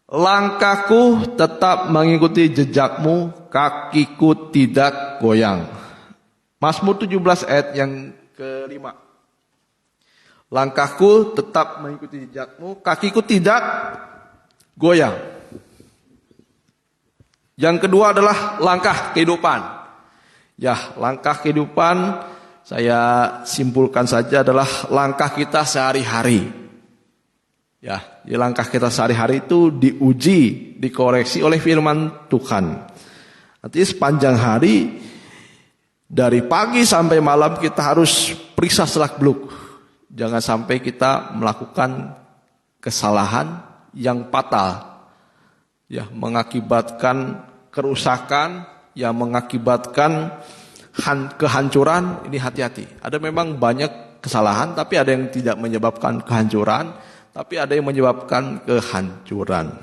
Langkahku tetap mengikuti jejakmu, kakiku tidak goyang. Mazmur 17 ayat yang kelima. Langkahku tetap mengikuti jejakmu, kakiku tidak goyang. Yang kedua adalah langkah kehidupan. Ya, langkah kehidupan saya simpulkan saja adalah langkah kita sehari-hari. Ya, di langkah kita sehari-hari itu diuji, dikoreksi oleh firman Tuhan. Artinya sepanjang hari, dari pagi sampai malam kita harus periksa selak-beluk. Jangan sampai kita melakukan kesalahan yang fatal. Ya, mengakibatkan kerusakan, yang mengakibatkan kehancuran. Ini hati-hati. Ada memang banyak kesalahan, tapi ada yang tidak menyebabkan kehancuran, tapi ada yang menyebabkan kehancuran.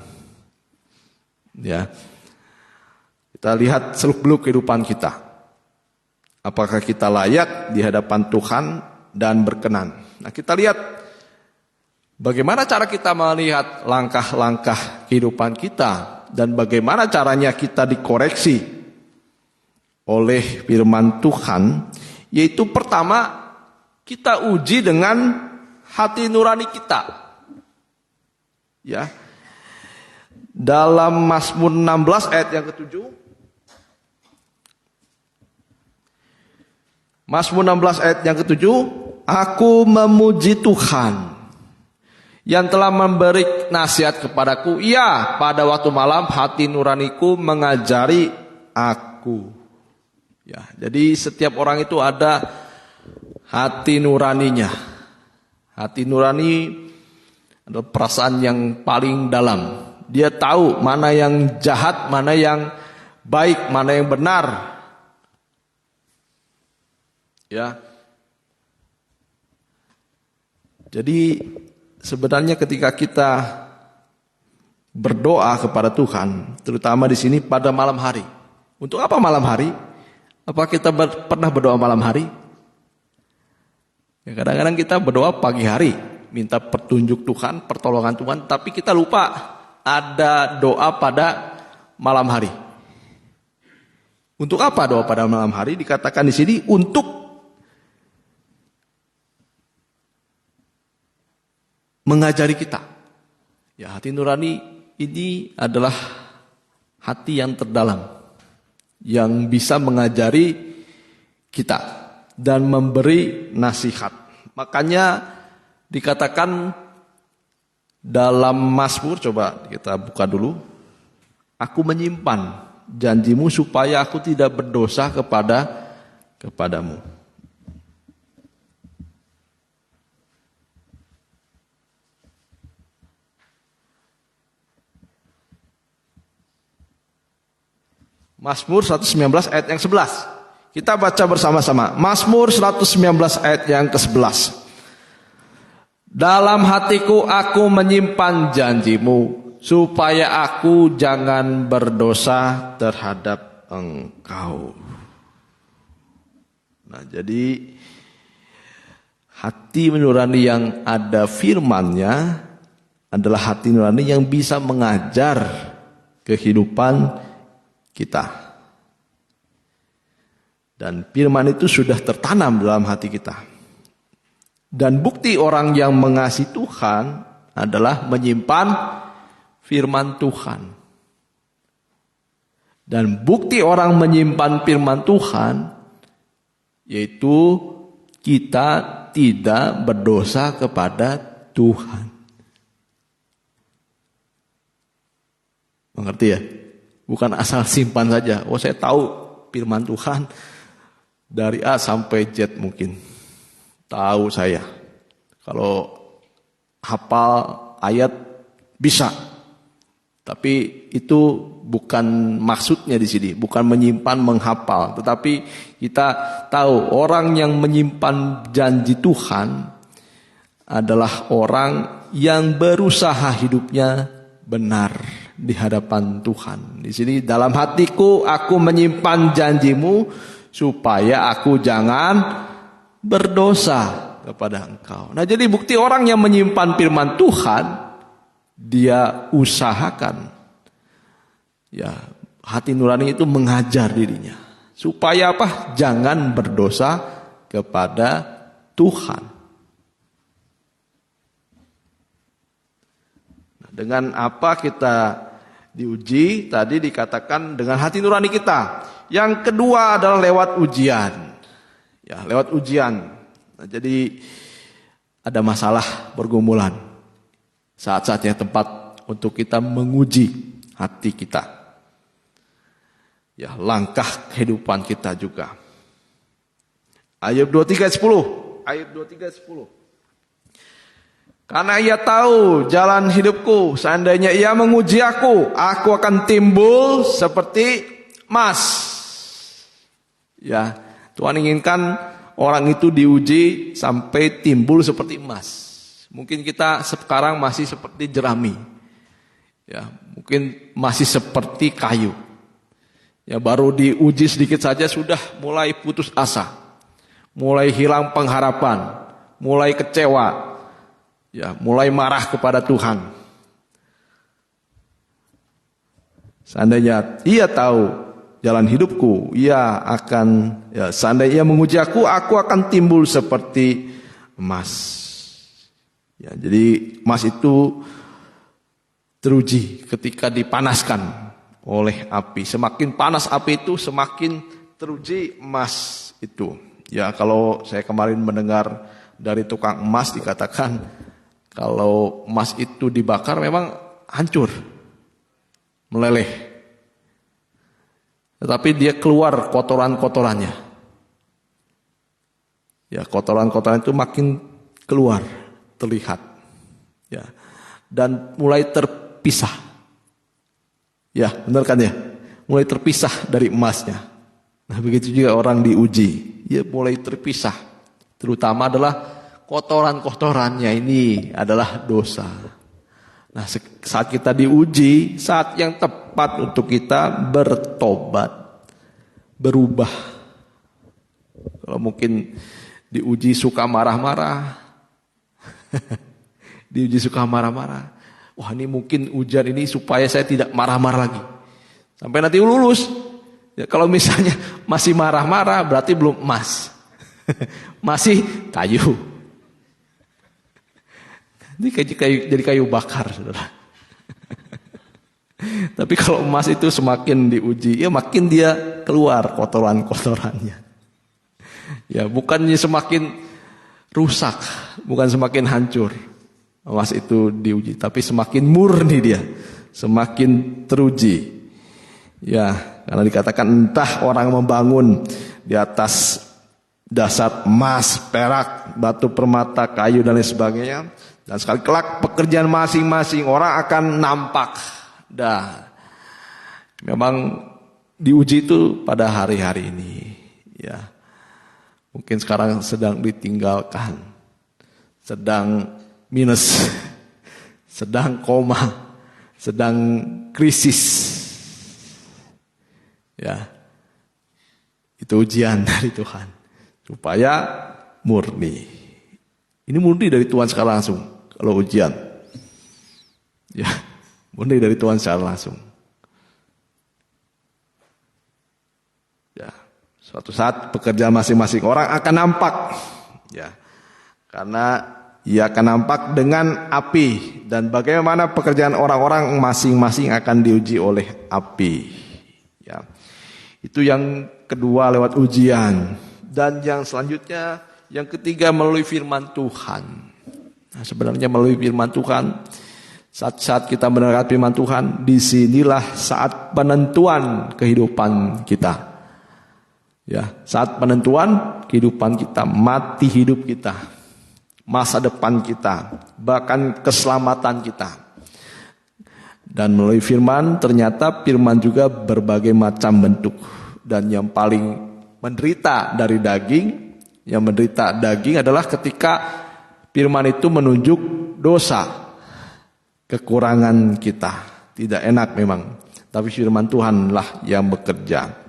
Ya, kita lihat seluk-beluk kehidupan kita. Apakah kita layak di hadapan Tuhan dan berkenan? Nah, kita lihat bagaimana cara kita melihat langkah-langkah kehidupan kita dan bagaimana caranya kita dikoreksi oleh firman Tuhan, yaitu pertama kita uji dengan hati nurani kita. Ya. Dalam Mazmur 16 ayat yang ke-7. Mazmur 16 ayat yang ke-7, aku memuji Tuhan yang telah memberi nasihat kepadaku. Iya, pada waktu malam hati nuraniku mengajari aku. Ya, jadi setiap orang itu ada hati nuraninya. Hati nurani adalah perasaan yang paling dalam. Dia tahu mana yang jahat, mana yang baik, mana yang benar. Ya. Jadi sebenarnya ketika kita berdoa kepada Tuhan, terutama di sini pada malam hari. Untuk apa malam hari? Apa kita pernah berdoa malam hari? Ya, kadang-kadang kita berdoa pagi hari, minta petunjuk Tuhan, pertolongan Tuhan, tapi kita lupa ada doa pada malam hari. Untuk apa doa pada malam hari? Dikatakan di sini untuk mengajari kita. Ya, hati nurani ini adalah hati yang terdalam, yang bisa mengajari kita dan memberi nasihat. Makanya dikatakan dalam Mazmur, coba kita buka dulu. Aku menyimpan janjimu supaya aku tidak berdosa kepadamu. Mazmur 119 ayat yang 11. Kita baca bersama-sama. Mazmur 119 ayat yang ke-11. Dalam hatiku aku menyimpan janjimu, supaya aku jangan berdosa terhadap engkau. Nah, jadi hati nurani yang ada firman-Nya adalah hati nurani yang bisa mengajar kehidupan kita. Dan firman itu sudah tertanam dalam hati kita. Dan bukti orang yang mengasihi Tuhan adalah menyimpan firman Tuhan. Dan bukti orang menyimpan firman Tuhan yaitu kita tidak berdosa kepada Tuhan. Mengerti ya? Bukan asal simpan saja. Oh, saya tahu firman Tuhan dari A sampai Z mungkin. Tahu saya. Kalau hafal ayat bisa. Tapi itu bukan maksudnya di sini, bukan menyimpan, menghafal. Tetapi kita tahu orang yang menyimpan janji Tuhan adalah orang yang berusaha hidupnya benar di hadapan Tuhan. Di sini dalam hatiku aku menyimpan janjimu supaya aku jangan berdosa kepada engkau. Nah, jadi bukti orang yang menyimpan firman Tuhan, dia usahakan. Ya, hati nurani itu mengajar dirinya. Supaya apa? Jangan berdosa kepada Tuhan. Nah, dengan apa kita diuji? Tadi dikatakan dengan hati nurani kita. Yang kedua adalah lewat ujian. Ya, lewat ujian. Nah, jadi ada masalah pergumulan. Saat-saatnya tempat untuk kita menguji hati kita. Ya, langkah kehidupan kita juga. Ayub 23:10. Ayub 23:10. Karena ia tahu jalan hidupku, seandainya ia menguji aku akan timbul seperti emas. Ya, Tuhan inginkan orang itu diuji sampai timbul seperti emas. Mungkin kita sekarang masih seperti jerami. Ya, mungkin masih seperti kayu. Ya, baru diuji sedikit saja sudah mulai putus asa. Mulai hilang pengharapan, mulai kecewa. Ya, mulai marah kepada Tuhan. Seandainya ia tahu jalan hidupku, ia akan, ya, seandainya ia menguji aku akan timbul seperti emas. Ya, jadi emas itu teruji ketika dipanaskan oleh api. Semakin panas api itu, semakin teruji emas itu. Ya, kalau saya kemarin mendengar dari tukang emas dikatakan kalau emas itu dibakar memang hancur, meleleh. Tetapi dia keluar kotoran-kotorannya. Ya, kotoran-kotoran itu makin keluar, terlihat. Ya, dan mulai terpisah. Ya, benar kan ya? Mulai terpisah dari emasnya. Nah, begitu juga orang diuji. Ya, mulai terpisah. Terutama adalah kotoran-kotorannya ini adalah dosa. Nah, saat kita diuji, saat yang tepat untuk kita bertobat, berubah. Kalau mungkin diuji suka marah-marah, diuji suka marah-marah. Wah, ini mungkin ujian ini supaya saya tidak marah-marah lagi. Sampai nanti lulus. Ya, kalau misalnya masih marah-marah berarti belum emas. Masih kayu. Jadi kayu bakar, saudara. Tapi kalau emas itu semakin diuji, ya makin dia keluar kotoran-kotorannya. Ya, bukannya semakin rusak, bukan semakin hancur. Emas itu diuji, tapi semakin murni dia, semakin teruji. Ya, karena dikatakan entah orang membangun di atas dasar emas, perak, batu permata, kayu dan lain sebagainya. Dan sekali kelak pekerjaan masing-masing orang akan nampak. Dah, memang diuji itu pada hari-hari ini. Ya, mungkin sekarang sedang ditinggalkan, sedang minus, sedang koma, sedang krisis. Ya, itu ujian dari Tuhan supaya murni. Ini murni dari Tuhan secara langsung. Kalau ujian, ya, murni dari Tuhan secara langsung. Ya, suatu saat pekerjaan masing-masing orang akan nampak. Ya, karena ia akan nampak dengan api, dan bagaimana pekerjaan orang-orang masing-masing akan diuji oleh api. Ya, itu yang kedua lewat ujian. Dan yang selanjutnya, yang ketiga melalui firman Tuhan. Nah, sebenarnya melalui firman Tuhan, saat kita mendengar firman Tuhan, disinilah saat penentuan kehidupan kita. Ya, saat penentuan kehidupan kita, mati hidup kita, masa depan kita, bahkan keselamatan kita. Dan melalui firman, ternyata firman juga berbagai macam bentuk. Dan yang paling menderita dari daging, yang menderita daging adalah ketika firman itu menunjuk dosa, kekurangan kita. Tidak enak memang, tapi firman Tuhanlah yang bekerja.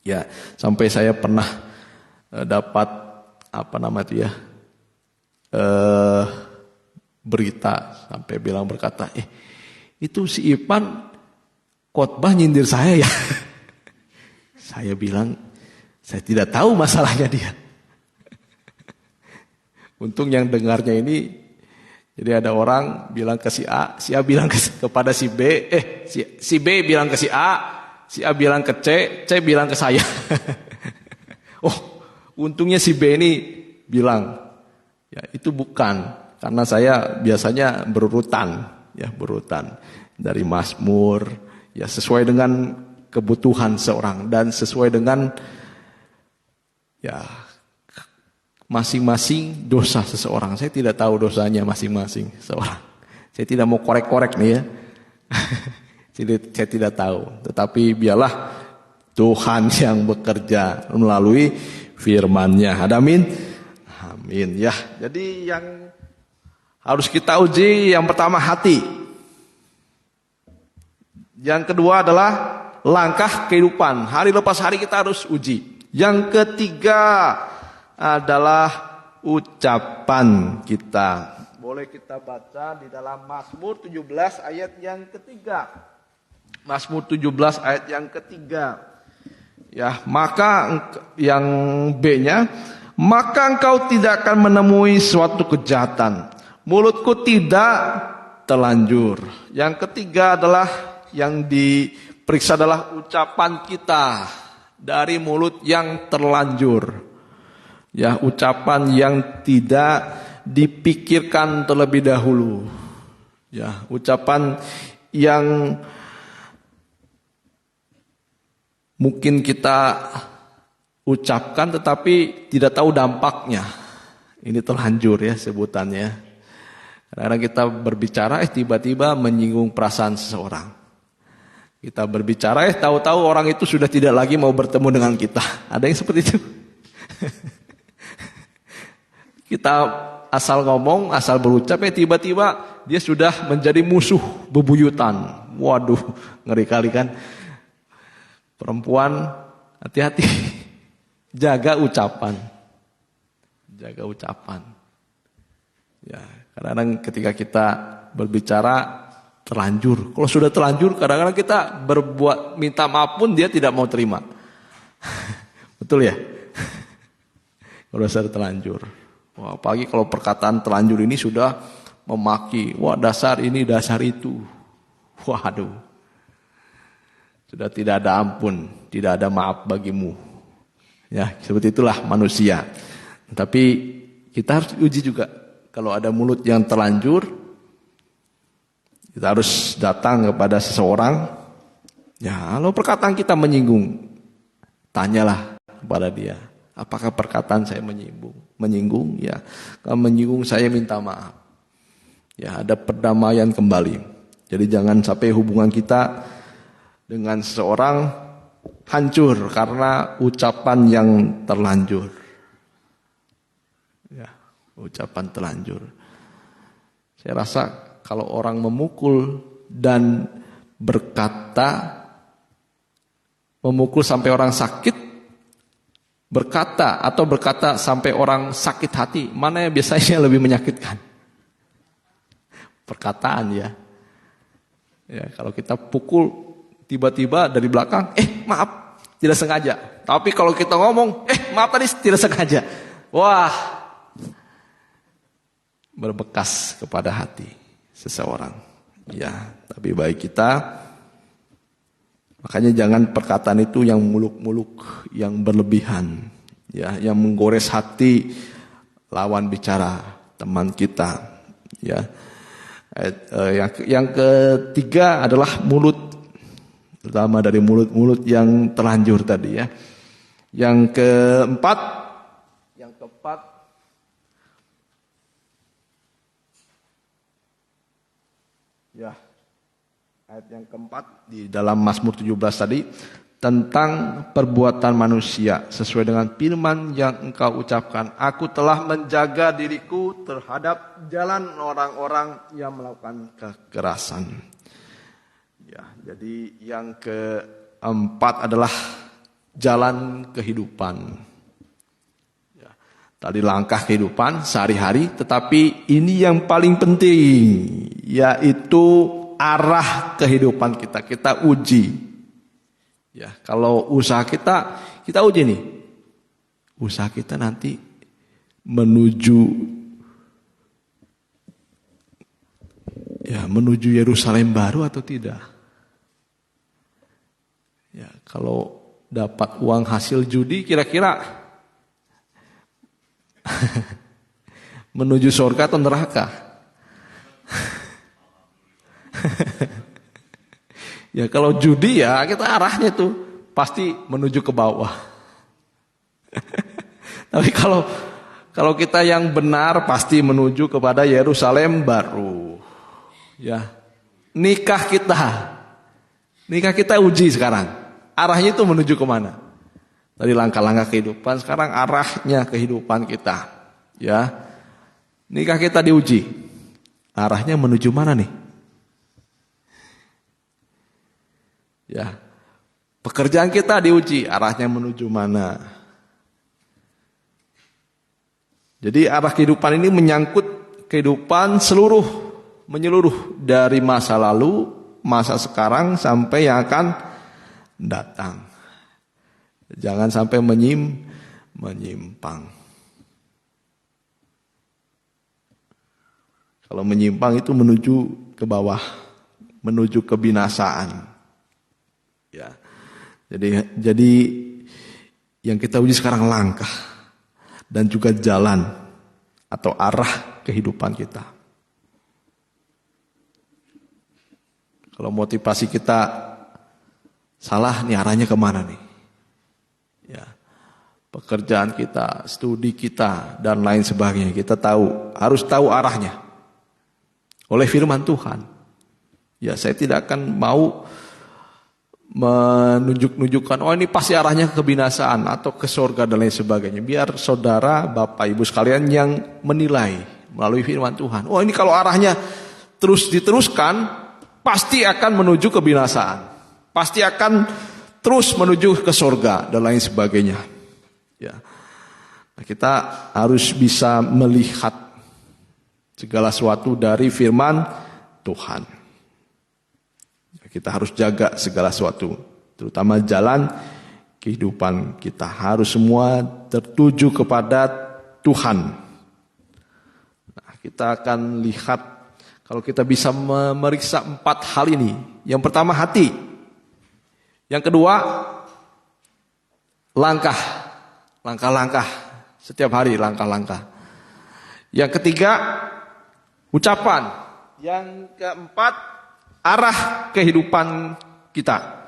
Ya, sampai saya pernah dapat berita sampai berkata, itu si Ipan khotbah nyindir saya ya. Saya bilang, saya tidak tahu masalahnya dia. Untung yang dengarnya ini, jadi ada orang bilang ke si A bilang kepada si B, si B bilang ke si A bilang ke C bilang ke saya. Oh, untungnya si B ini bilang, ya itu bukan, karena saya biasanya berurutan dari Mazmur, ya sesuai dengan kebutuhan seorang dan sesuai dengan ya masing-masing dosa seseorang. Saya tidak tahu dosanya masing-masing seorang. Saya tidak mau korek-korek nih ya. Saya tidak tahu. Tetapi biarlah Tuhan yang bekerja melalui firman-Nya. Amin. Amin ya. Jadi yang harus kita uji yang pertama hati. Yang kedua adalah langkah kehidupan. Hari lepas hari kita harus uji. Yang ketiga adalah ucapan kita. Boleh kita baca di dalam Mazmur 17 ayat yang ketiga. Mazmur 17 ayat yang ketiga. Ya, maka yang B-nya, maka engkau tidak akan menemui suatu kejahatan. Mulutku tidak terlanjur. Yang ketiga adalah yang diperiksa adalah ucapan kita dari mulut yang terlanjur. Ya, ucapan yang tidak dipikirkan terlebih dahulu. Ya, ucapan yang mungkin kita ucapkan tetapi tidak tahu dampaknya. Ini terlanjur ya sebutannya. Kadang-kadang kita berbicara tiba-tiba menyinggung perasaan seseorang. Kita berbicara tahu-tahu orang itu sudah tidak lagi mau bertemu dengan kita. Ada yang seperti itu. Kita asal ngomong, asal berucap tiba-tiba dia sudah menjadi musuh bebuyutan. Waduh, ngeri kali kan. Perempuan, hati-hati. Jaga ucapan. Jaga ucapan. Ya, kadang-kadang ketika kita berbicara terlanjur. Kalau sudah terlanjur, kadang-kadang kita berbuat minta maaf pun dia tidak mau terima. Betul ya? Kalau sudah terlanjur. Wah, apalagi kalau perkataan terlanjur ini sudah memaki. Wah, dasar ini, dasar itu. Waduh. Sudah tidak ada ampun, tidak ada maaf bagimu. Ya, seperti itulah manusia. Tapi kita harus uji juga. Kalau ada mulut yang terlanjur, kita harus datang kepada seseorang. Ya, kalau perkataan kita menyinggung, tanyalah kepada dia. Apakah perkataan saya menyinggung? Ya, kalau menyinggung saya minta maaf. Ya, ada perdamaian kembali. Jadi jangan sampai hubungan kita dengan seseorang hancur karena ucapan yang terlanjur. Ya, ucapan terlanjur. Saya rasa kalau orang memukul dan berkata, memukul sampai orang sakit, berkata sampai orang sakit hati, mana yang biasanya lebih menyakitkan? Perkataan ya. Ya, kalau kita pukul tiba-tiba dari belakang, maaf, tidak sengaja. Tapi kalau kita ngomong, maaf tadi tidak sengaja. Wah, berbekas kepada hati seseorang. Ya, tapi baik kita, makanya jangan perkataan itu yang muluk-muluk, yang berlebihan, ya, yang menggores hati lawan bicara teman kita. Ya, yang ketiga adalah mulut, terutama dari mulut-mulut yang terlanjur tadi ya. Yang keempat ya, ayat yang keempat di dalam Mazmur 17 tadi tentang perbuatan manusia sesuai dengan firman yang engkau ucapkan. Aku telah menjaga diriku terhadap jalan orang-orang yang melakukan kekerasan. Ya, jadi yang keempat adalah jalan kehidupan. Ya, tadi langkah kehidupan sehari-hari, tetapi ini yang paling penting, yaitu arah kehidupan kita. Kita uji. Ya, kalau usaha kita uji nih. Usaha kita nanti menuju Yerusalem baru atau tidak? Ya, kalau dapat uang hasil judi kira-kira menuju surga atau neraka? Ya kalau judi ya kita arahnya tuh pasti menuju ke bawah. Tapi kalau kita yang benar pasti menuju kepada Yerusalem baru. Ya. Nikah kita uji sekarang. Arahnya itu menuju kemana? Tadi langkah-langkah kehidupan, sekarang arahnya kehidupan kita. Ya. Nikah kita diuji. Arahnya menuju mana nih? Ya, pekerjaan kita diuji, arahnya menuju mana? Jadi arah kehidupan ini menyangkut kehidupan menyeluruh dari masa lalu, masa sekarang sampai yang akan datang. Jangan sampai menyimpang. Kalau menyimpang itu menuju ke bawah, menuju kebinasaan. Ya. Jadi yang kita uji sekarang langkah dan juga jalan atau arah kehidupan kita. Kalau motivasi kita salah, nih arahnya kemana nih? Ya, pekerjaan kita, studi kita dan lain sebagainya kita harus tahu arahnya oleh firman Tuhan. Ya, saya tidak akan mau menunjukkan ini pasti arahnya ke kebinasaan atau ke surga dan lain sebagainya. Biar saudara, bapak, ibu sekalian yang menilai melalui firman Tuhan. Ini kalau arahnya terus diteruskan pasti akan menuju kebinasaan. Pasti akan terus menuju ke surga dan lain sebagainya. Ya. Nah, kita harus bisa melihat segala sesuatu dari firman Tuhan. Kita harus jaga segala sesuatu, terutama jalan kehidupan kita. Harus semua tertuju kepada Tuhan. Nah, kita akan lihat kalau kita bisa memeriksa 4 hal ini. Yang pertama hati. Yang kedua langkah-langkah. Setiap hari langkah-langkah. Yang ketiga ucapan. Yang keempat arah kehidupan kita.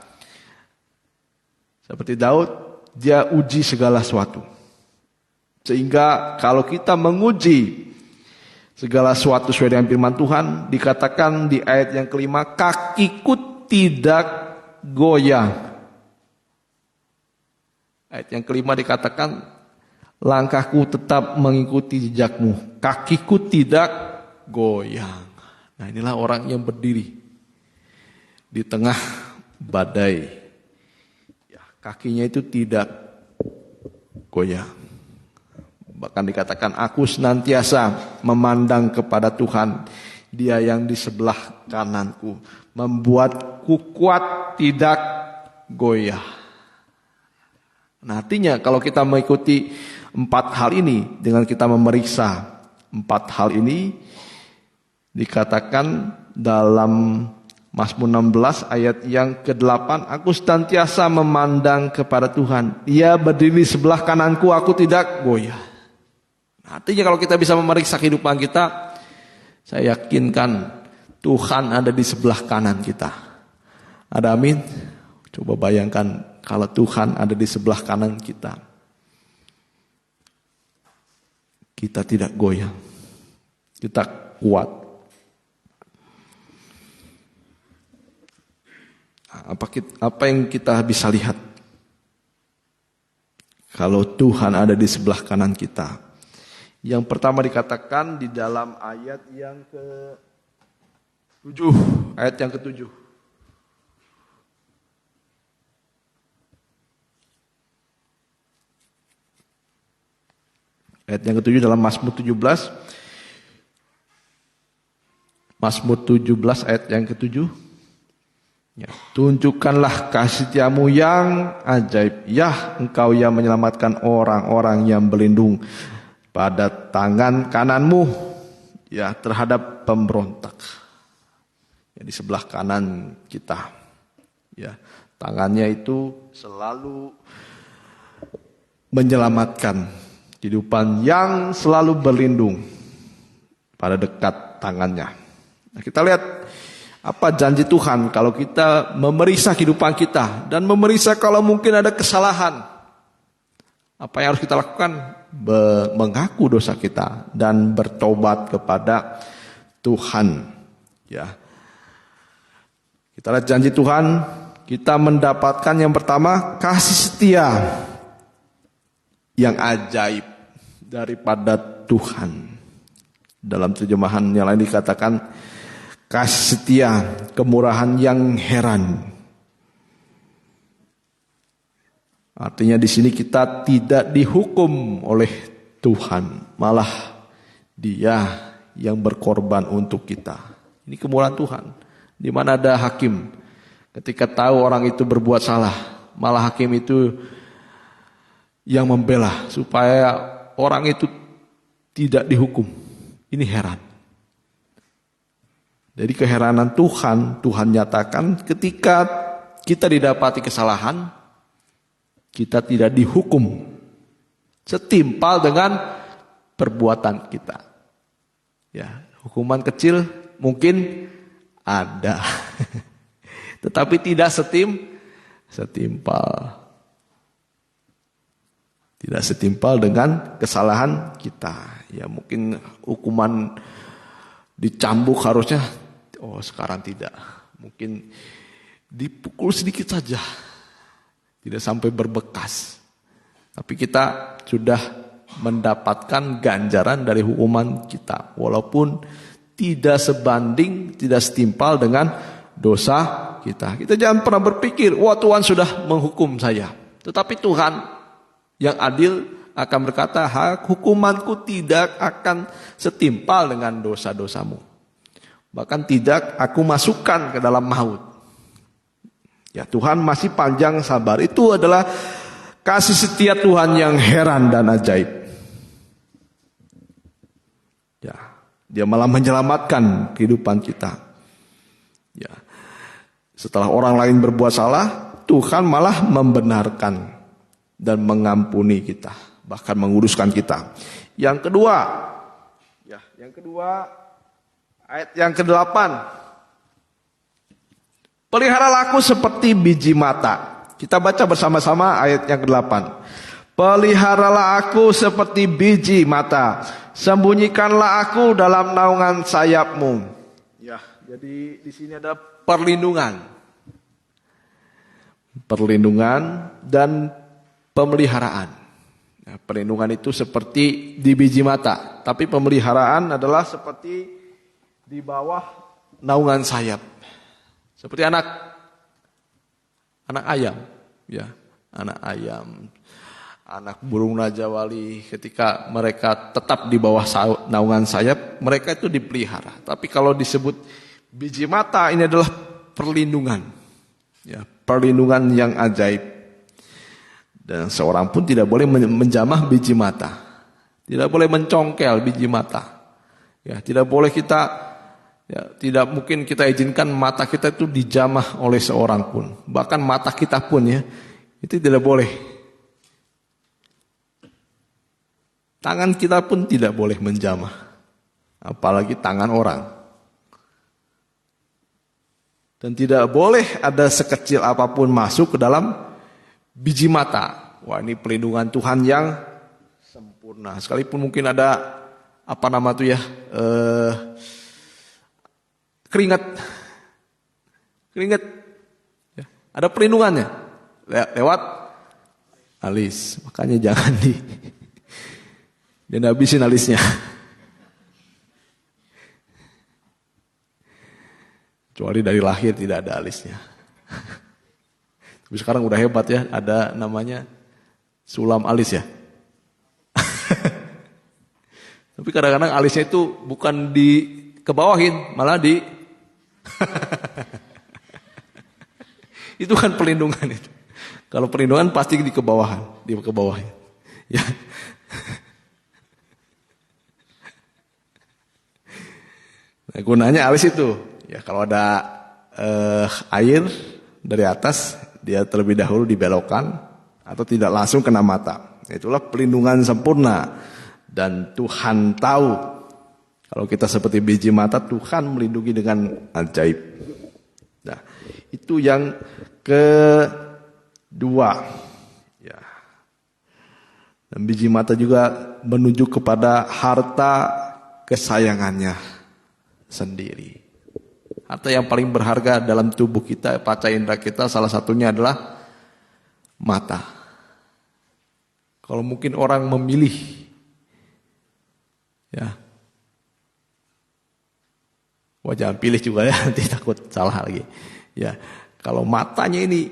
Seperti Daud, dia uji segala sesuatu. Sehingga kalau kita menguji segala sesuatu sesuai dengan firman Tuhan, dikatakan di ayat yang kelima, kakiku tidak goyang. Ayat yang kelima dikatakan, langkahku tetap mengikuti jejakmu, kakiku tidak goyang. Nah, inilah orang yang berdiri di tengah badai. Ya, kakinya itu tidak goyang. Bahkan dikatakan, aku senantiasa memandang kepada Tuhan, Dia yang di sebelah kananku, membuatku kuat tidak goyah. Nah, artinya kalau kita mengikuti 4 hal ini, dengan kita memeriksa 4 hal ini, dikatakan dalam Mazmur 16 ayat yang ke-8, aku senantiasa memandang kepada Tuhan, Dia berdiri di sebelah kananku, aku tidak goyah. Artinya kalau kita bisa memeriksa kehidupan kita, saya yakinkan Tuhan ada di sebelah kanan kita. Ada amin? Coba bayangkan kalau Tuhan ada di sebelah kanan kita. Kita tidak goyang. Kita kuat. Apa yang kita bisa lihat kalau Tuhan ada di sebelah kanan kita? Yang pertama dikatakan di dalam ayat yang ke-7. Ayat yang ke-7. Ayat yang ke-7 dalam Mazmur 17. Mazmur 17 ayat yang ke-7. Ya, tunjukkanlah kasih setiamu yang ajaib. Ya, engkau yang menyelamatkan orang-orang yang berlindung pada tangan kananmu, ya, terhadap pemberontak. Ya, di sebelah kanan kita. Ya, tangannya itu selalu menyelamatkan kehidupan yang selalu berlindung pada dekat tangannya. Nah, kita lihat apa janji Tuhan kalau kita memeriksa kehidupan kita dan memeriksa kalau mungkin ada kesalahan. Apa yang harus kita lakukan? Mengaku dosa kita dan bertobat kepada Tuhan. Ya. Kita lihat janji Tuhan, kita mendapatkan yang pertama kasih setia yang ajaib daripada Tuhan. Dalam terjemahan yang lain dikatakan kasih setia, kemurahan yang heran. Artinya di sini kita tidak dihukum oleh Tuhan, malah Dia yang berkorban untuk kita. Ini kemurahan Tuhan. Di mana ada hakim, ketika tahu orang itu berbuat salah, malah hakim itu yang membela supaya orang itu tidak dihukum. Ini heran. Jadi keheranan Tuhan nyatakan ketika kita didapati kesalahan, kita tidak dihukum setimpal dengan perbuatan kita. Ya, hukuman kecil mungkin ada, tetapi tidak setimpal. Tidak setimpal dengan kesalahan kita. Ya, mungkin hukuman dicambuk harusnya, sekarang tidak. Mungkin dipukul sedikit saja, tidak sampai berbekas. Tapi kita sudah mendapatkan ganjaran dari hukuman kita, walaupun tidak sebanding, tidak setimpal dengan dosa kita. Kita jangan pernah berpikir, Tuhan sudah menghukum saya. Tetapi Tuhan yang adil akan berkata, hukumanku tidak akan setimpal dengan dosa-dosamu. Bahkan tidak aku masukkan ke dalam maut. Ya, Tuhan masih panjang sabar. Itu adalah kasih setia Tuhan yang heran dan ajaib. Ya, Dia malah menyelamatkan kehidupan kita. Ya. Setelah orang lain berbuat salah, Tuhan malah membenarkan dan mengampuni kita, bahkan menguruskan kita. Yang kedua, ayat yang ke-8. Peliharalah aku seperti biji mata. Kita baca bersama-sama ayat yang ke-8. Peliharalah aku seperti biji mata, sembunyikanlah aku dalam naungan sayapmu. Ya, jadi di sini ada perlindungan dan pemeliharaan. Nah, perlindungan itu seperti di biji mata, tapi pemeliharaan adalah seperti di bawah naungan sayap. Seperti anak ayam, ya, anak ayam, anak burung rajawali, ketika mereka tetap di bawah naungan sayap, mereka itu dipelihara. Tapi kalau disebut biji mata, ini adalah perlindungan, ya, perlindungan yang ajaib. Dan seorang pun tidak boleh menjamah biji mata. Tidak boleh mencongkel biji mata. Ya, tidak boleh tidak mungkin kita izinkan mata kita itu dijamah oleh seorang pun. Bahkan mata kita pun, ya, itu tidak boleh. Tangan kita pun tidak boleh menjamah. Apalagi tangan orang. Dan tidak boleh ada sekecil apapun masuk ke dalam biji mata. Wah, ini pelindungan Tuhan yang sempurna. Sekalipun mungkin ada keringat. Ya. Ada perlindungannya lewat alis. Makanya jangan dia habisin alisnya. Kecuali dari lahir tidak ada alisnya. Tapi sekarang udah hebat ya, ada namanya sulam alis ya. Tapi kadang-kadang alisnya itu bukan dikebawahin, malah itu kan perlindungan itu. Kalau perlindungan pasti dikebawahin. Ya. Nah, gunanya alis itu, ya kalau ada air dari atas, dia terlebih dahulu dibelokkan atau tidak langsung kena mata. Itulah perlindungan sempurna. Dan Tuhan tahu kalau kita seperti biji mata, Tuhan melindungi dengan ajaib. Nah, itu yang kedua. Ya. Dan biji mata juga menunjuk kepada harta kesayangannya sendiri. Harta yang paling berharga dalam tubuh kita, panca indera kita, salah satunya adalah mata. Kalau mungkin orang memilih, ya, wah jangan pilih juga ya, nanti takut salah lagi. Ya, kalau matanya ini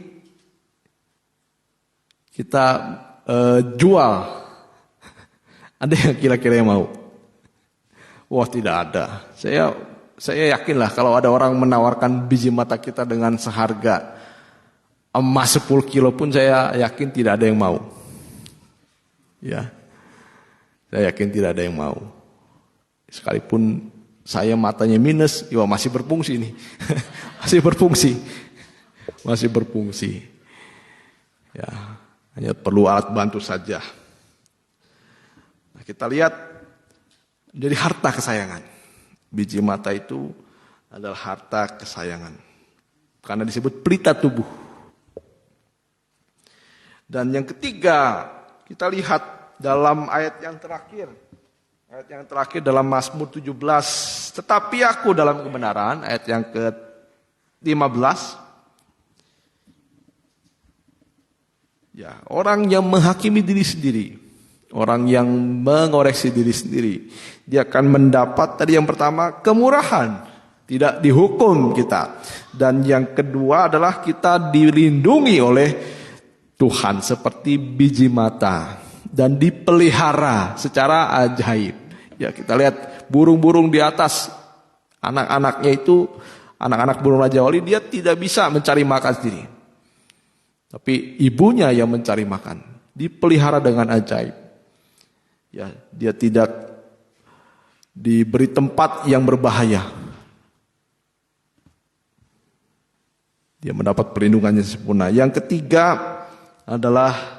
kita jual, ada yang kira-kira yang mau? Wah tidak ada. Saya yakinlah kalau ada orang menawarkan biji mata kita dengan seharga emas 10 kilo pun saya yakin tidak ada yang mau. Ya, saya yakin tidak ada yang mau. Sekalipun saya matanya minus, ya masih berfungsi nih. Masih berfungsi. Ya, hanya perlu alat bantu saja. Nah, kita lihat jadi harta kesayangan. Biji mata itu adalah harta kesayangan. Karena disebut pelita tubuh. Dan yang ketiga, kita lihat dalam ayat yang terakhir. Ayat yang terakhir dalam Mazmur 17, tetapi aku dalam kebenaran, ayat yang ke-15. Ya, orang yang menghakimi diri sendiri, orang yang mengoreksi diri sendiri, dia akan mendapat tadi yang pertama kemurahan, tidak dihukum kita. Dan yang kedua adalah kita dilindungi oleh Tuhan seperti biji mata dan dipelihara secara ajaib. Ya, kita lihat burung-burung di atas, anak-anaknya itu, anak-anak burung Raja Wali, dia tidak bisa mencari makan sendiri. Tapi ibunya yang mencari makan, dipelihara dengan ajaib. Ya, dia tidak diberi tempat yang berbahaya. Dia mendapat perlindungannya sempurna. Yang ketiga adalah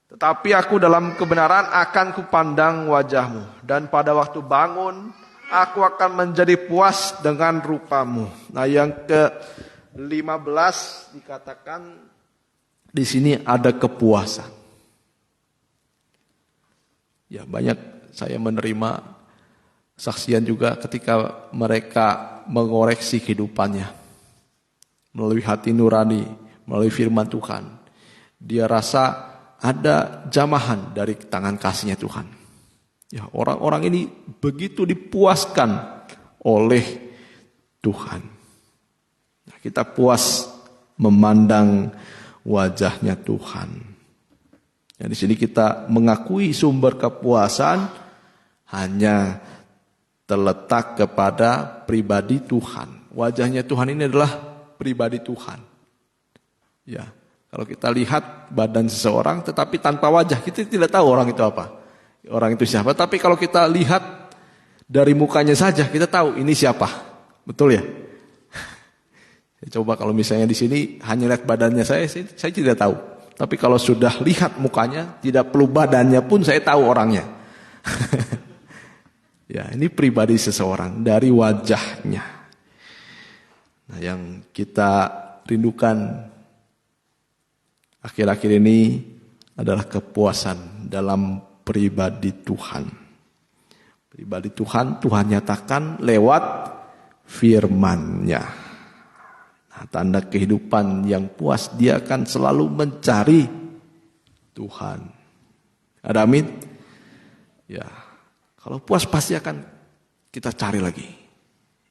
tetapi aku dalam kebenaran akan kupandang wajahmu. Dan pada waktu bangun, aku akan menjadi puas dengan rupamu. Nah, yang ke-15 dikatakan di sini ada kepuasan. Ya, banyak saya menerima saksian juga ketika mereka mengoreksi kehidupannya. Melalui hati nurani, melalui firman Tuhan. Dia rasa ada jamahan dari tangan kasihnya Tuhan. Ya, orang-orang ini begitu dipuaskan oleh Tuhan. Nah, kita puas memandang wajahnya Tuhan. Ya, di sini kita mengakui sumber kepuasan hanya terletak kepada pribadi Tuhan. Wajahnya Tuhan ini adalah pribadi Tuhan. Ya. Kalau kita lihat badan seseorang tetapi tanpa wajah, kita tidak tahu orang itu apa. Orang itu siapa. Tapi kalau kita lihat dari mukanya saja, kita tahu ini siapa. Betul ya? Coba kalau misalnya di sini hanya lihat badannya saya tidak tahu. Tapi kalau sudah lihat mukanya, tidak perlu badannya pun saya tahu orangnya. Ya, ini pribadi seseorang dari wajahnya. Nah, yang kita rindukan akhir-akhir ini adalah kepuasan dalam pribadi Tuhan. Pribadi Tuhan nyatakan lewat firman-Nya. Nah, tanda kehidupan yang puas. Dia akan selalu mencari Tuhan. Ada amin? Ya, kalau puas pasti akan kita cari lagi.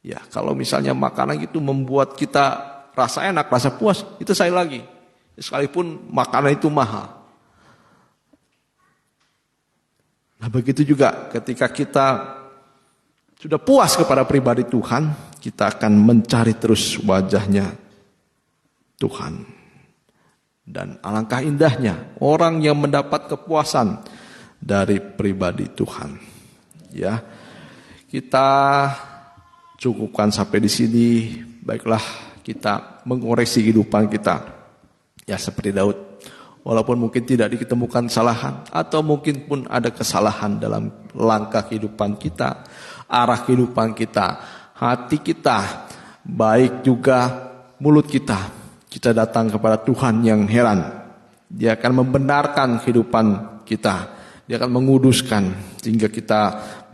Ya, kalau misalnya makanan itu membuat kita rasa enak, rasa puas, itu saya lagi. Sekalipun makanan itu mahal. Nah, begitu juga ketika kita sudah puas kepada pribadi Tuhan, kita akan mencari terus wajahnya Tuhan. Dan alangkah indahnya orang yang mendapat kepuasan dari pribadi Tuhan. Ya, kita cukupkan sampai di sini. Baiklah, kita mengoreksi kehidupan kita. Ya, seperti Daud. Walaupun mungkin tidak ditemukan kesalahan, atau mungkin pun ada kesalahan dalam langkah kehidupan kita, arah kehidupan kita, hati kita, baik juga mulut kita. Kita datang kepada Tuhan yang heran. Dia akan membenarkan kehidupan kita. Dia akan menguduskan sehingga kita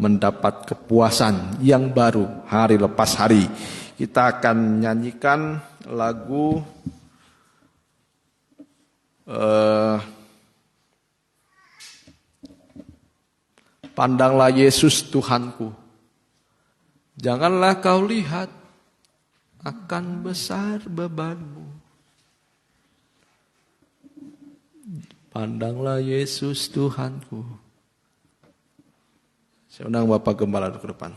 mendapat kepuasan yang baru hari lepas hari. Kita akan nyanyikan lagu Pandanglah Yesus Tuhanku. Janganlah kau lihat akan besar bebanmu. Pandanglah Yesus Tuhanku. Saya undang Bapak Gembala ke depan.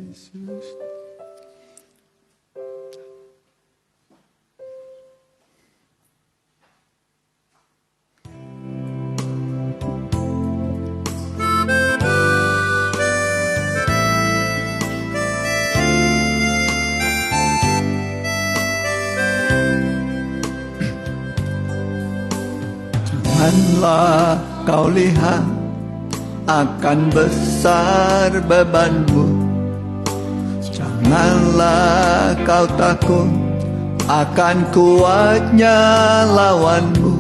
Yesus. Janganlah kau lihat akan besar bebanmu. Janganlah kau takut akan kuatnya lawanmu.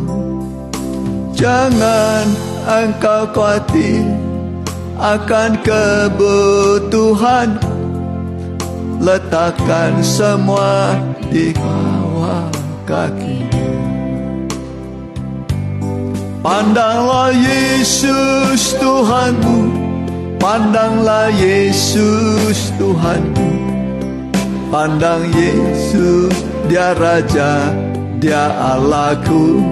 Jangan engkau khawatir akan kebutuhan. Letakkan semua di bawah kaki. Pandanglah Yesus Tuhanmu. Pandanglah Yesus Tuhanmu. Pandang Yesus, Dia Raja, Dia Allahku.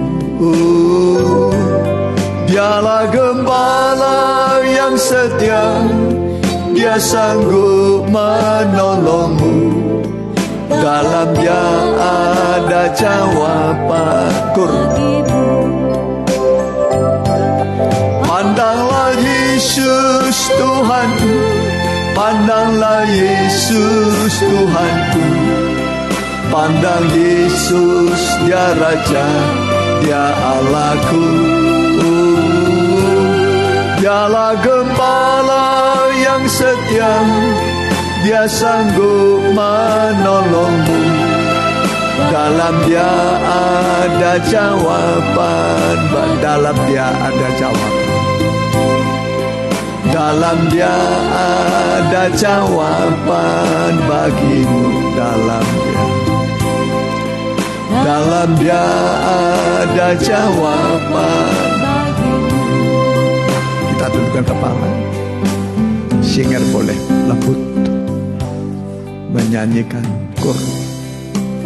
Dialah Gembala yang setia, Dia sanggup menolongmu. Dalam Dia ada jawaban bagimu. Pandanglah Yesus Tuhanku. Pandanglah Yesus Tuhanku. Pandang Yesus, Dia Raja, Dia Allahku. Dialah Gembala yang setia, Dia sanggup menolongmu. Dalam Dia ada jawaban. Dalam Dia ada jawaban. Dalam Dia ada jawaban bagimu. Dalam Dia ada jawaban bagimu. Kita tundukkan kepala. Singer boleh lembut. menyanyikan kur.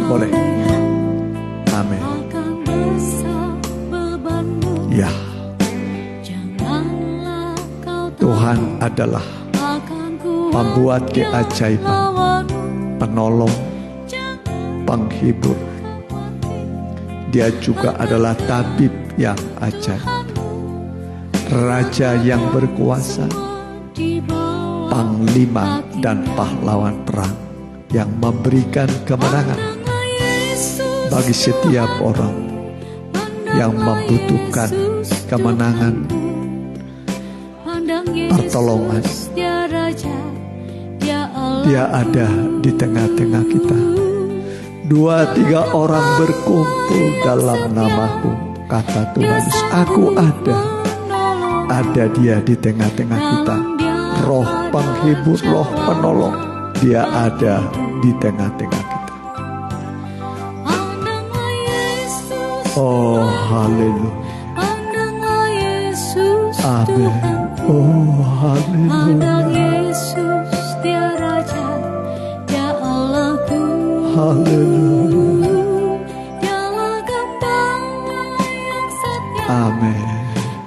Boleh. Amin. akan besar bebanmu. Ya, Janganlah kau Tuhan adalah akan kuat pembuat keajaiban, lawanmu. penolong, penghibur. Dia juga adalah tabib yang ajaib, raja yang berkuasa, Di bawah panglima dan pahlawan perang yang memberikan kemenangan pandanglah Yesus, bagi setiap orang yang membutuhkan kemenangan, pandang Yesus, pertolongan. Dia Raja, Dia Allah. Dia ada di tengah-tengah kita. 2-3 orang berkumpul dalam namaku, kata Tuhan Yesus, aku ada. Ada Dia di tengah-tengah kita. Roh penghibur, roh penolong, Dia ada di tengah-tengah kita. Pandanglah Yesus, Oh haleluya. pandanglah Yesus, Amin. Tuhan. Oh Pandang haleluya. Yesus, Dia Raja, Dia Allahku. Haleluya. Dialah gembala yang setia, Amin.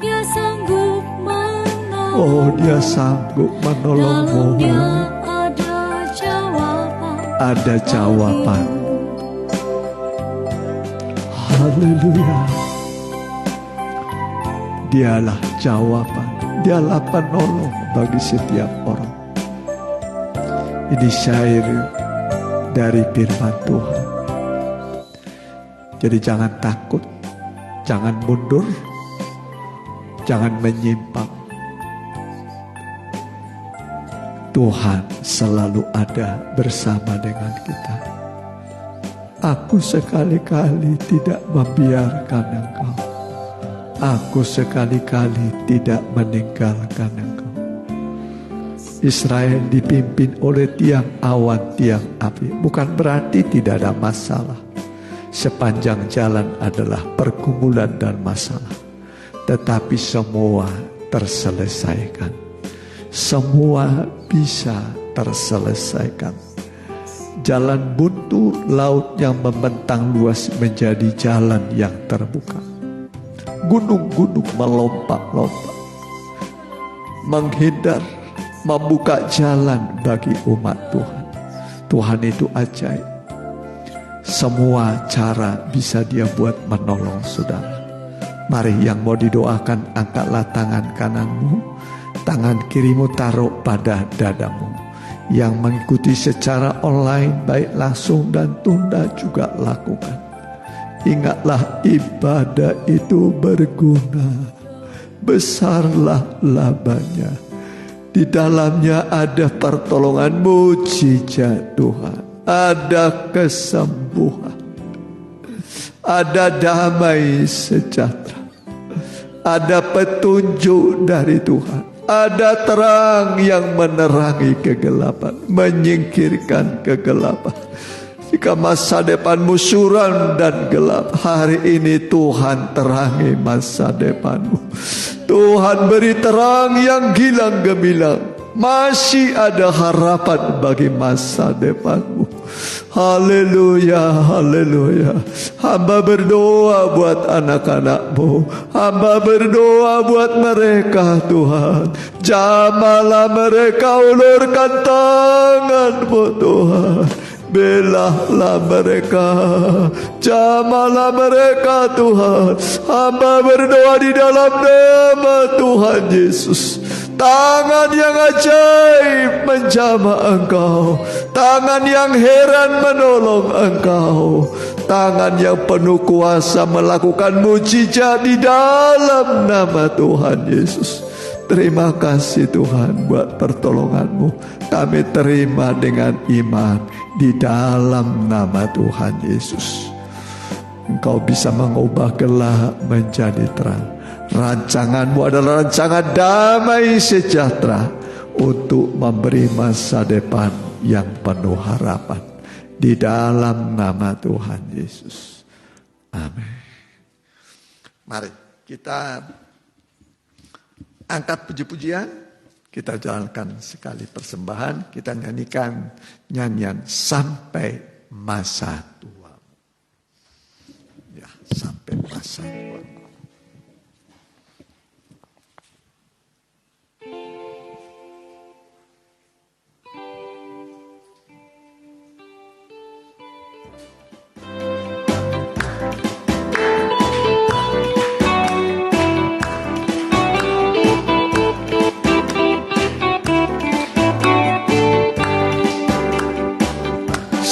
Dia sanggup menolong. Oh Dia sanggup menolongmu. Dalam Dia ada jawaban. Ada jawaban. Haleluya. Dialah jawaban. Dialah penolong bagi setiap orang. Ini syair dari firman Tuhan. Jadi jangan takut, jangan mundur, jangan menyimpang. Tuhan selalu ada bersama dengan kita. Aku sekali-kali tidak membiarkan engkau. Aku sekali-kali tidak meninggalkan engkau. Israel dipimpin oleh tiang awan, tiang api. Bukan berarti tidak ada masalah. Sepanjang jalan adalah pergumulan dan masalah. Tetapi semua terselesaikan. Semua bisa terselesaikan. Jalan buntu, laut yang membentang luas menjadi jalan yang terbuka. Gunung-gunung melompat-lompat, menghindar, membuka jalan bagi umat Tuhan. Tuhan itu ajaib. Semua cara bisa Dia buat menolong saudara. Mari yang mau didoakan, angkatlah tangan kananmu, tangan kirimu taruh pada dadamu. Yang mengikuti secara online, baik langsung dan tunda juga lakukan. Ingatlah ibadah itu berguna, besarlah labanya. Di dalamnya ada pertolongan, mujizat Tuhan, ada kesembuhan, ada damai sejahtera, ada petunjuk dari Tuhan. Ada terang yang menerangi kegelapan, menyingkirkan kegelapan. Jika masa depanmu suram dan gelap, hari ini Tuhan terangi masa depanmu. Tuhan beri terang yang gilang gemilang. Masih ada harapan bagi masa depanmu. Haleluya, haleluya. Hamba berdoa buat anak-anakmu. Hamba berdoa buat mereka Tuhan. Jamalah mereka, ulurkan tanganmu Tuhan. Belahlah mereka, jamalah mereka Tuhan. Hamba berdoa di dalam nama Tuhan Yesus. Tangan yang ajaib menjamah engkau, tangan yang heran menolong engkau, tangan yang penuh kuasa melakukan mujizat di dalam nama Tuhan Yesus. Terima kasih Tuhan buat pertolonganmu. Kami terima dengan iman di dalam nama Tuhan Yesus. Engkau bisa mengubah gelap menjadi terang. Rancanganmu adalah rancangan damai sejahtera untuk memberi masa depan yang penuh harapan. Di dalam nama Tuhan Yesus. Amin. Mari kita angkat puji-pujian. kita jalankan sekali persembahan, kita nyanyikan nyanyian sampai masa tua. Ya, sampai masa tua.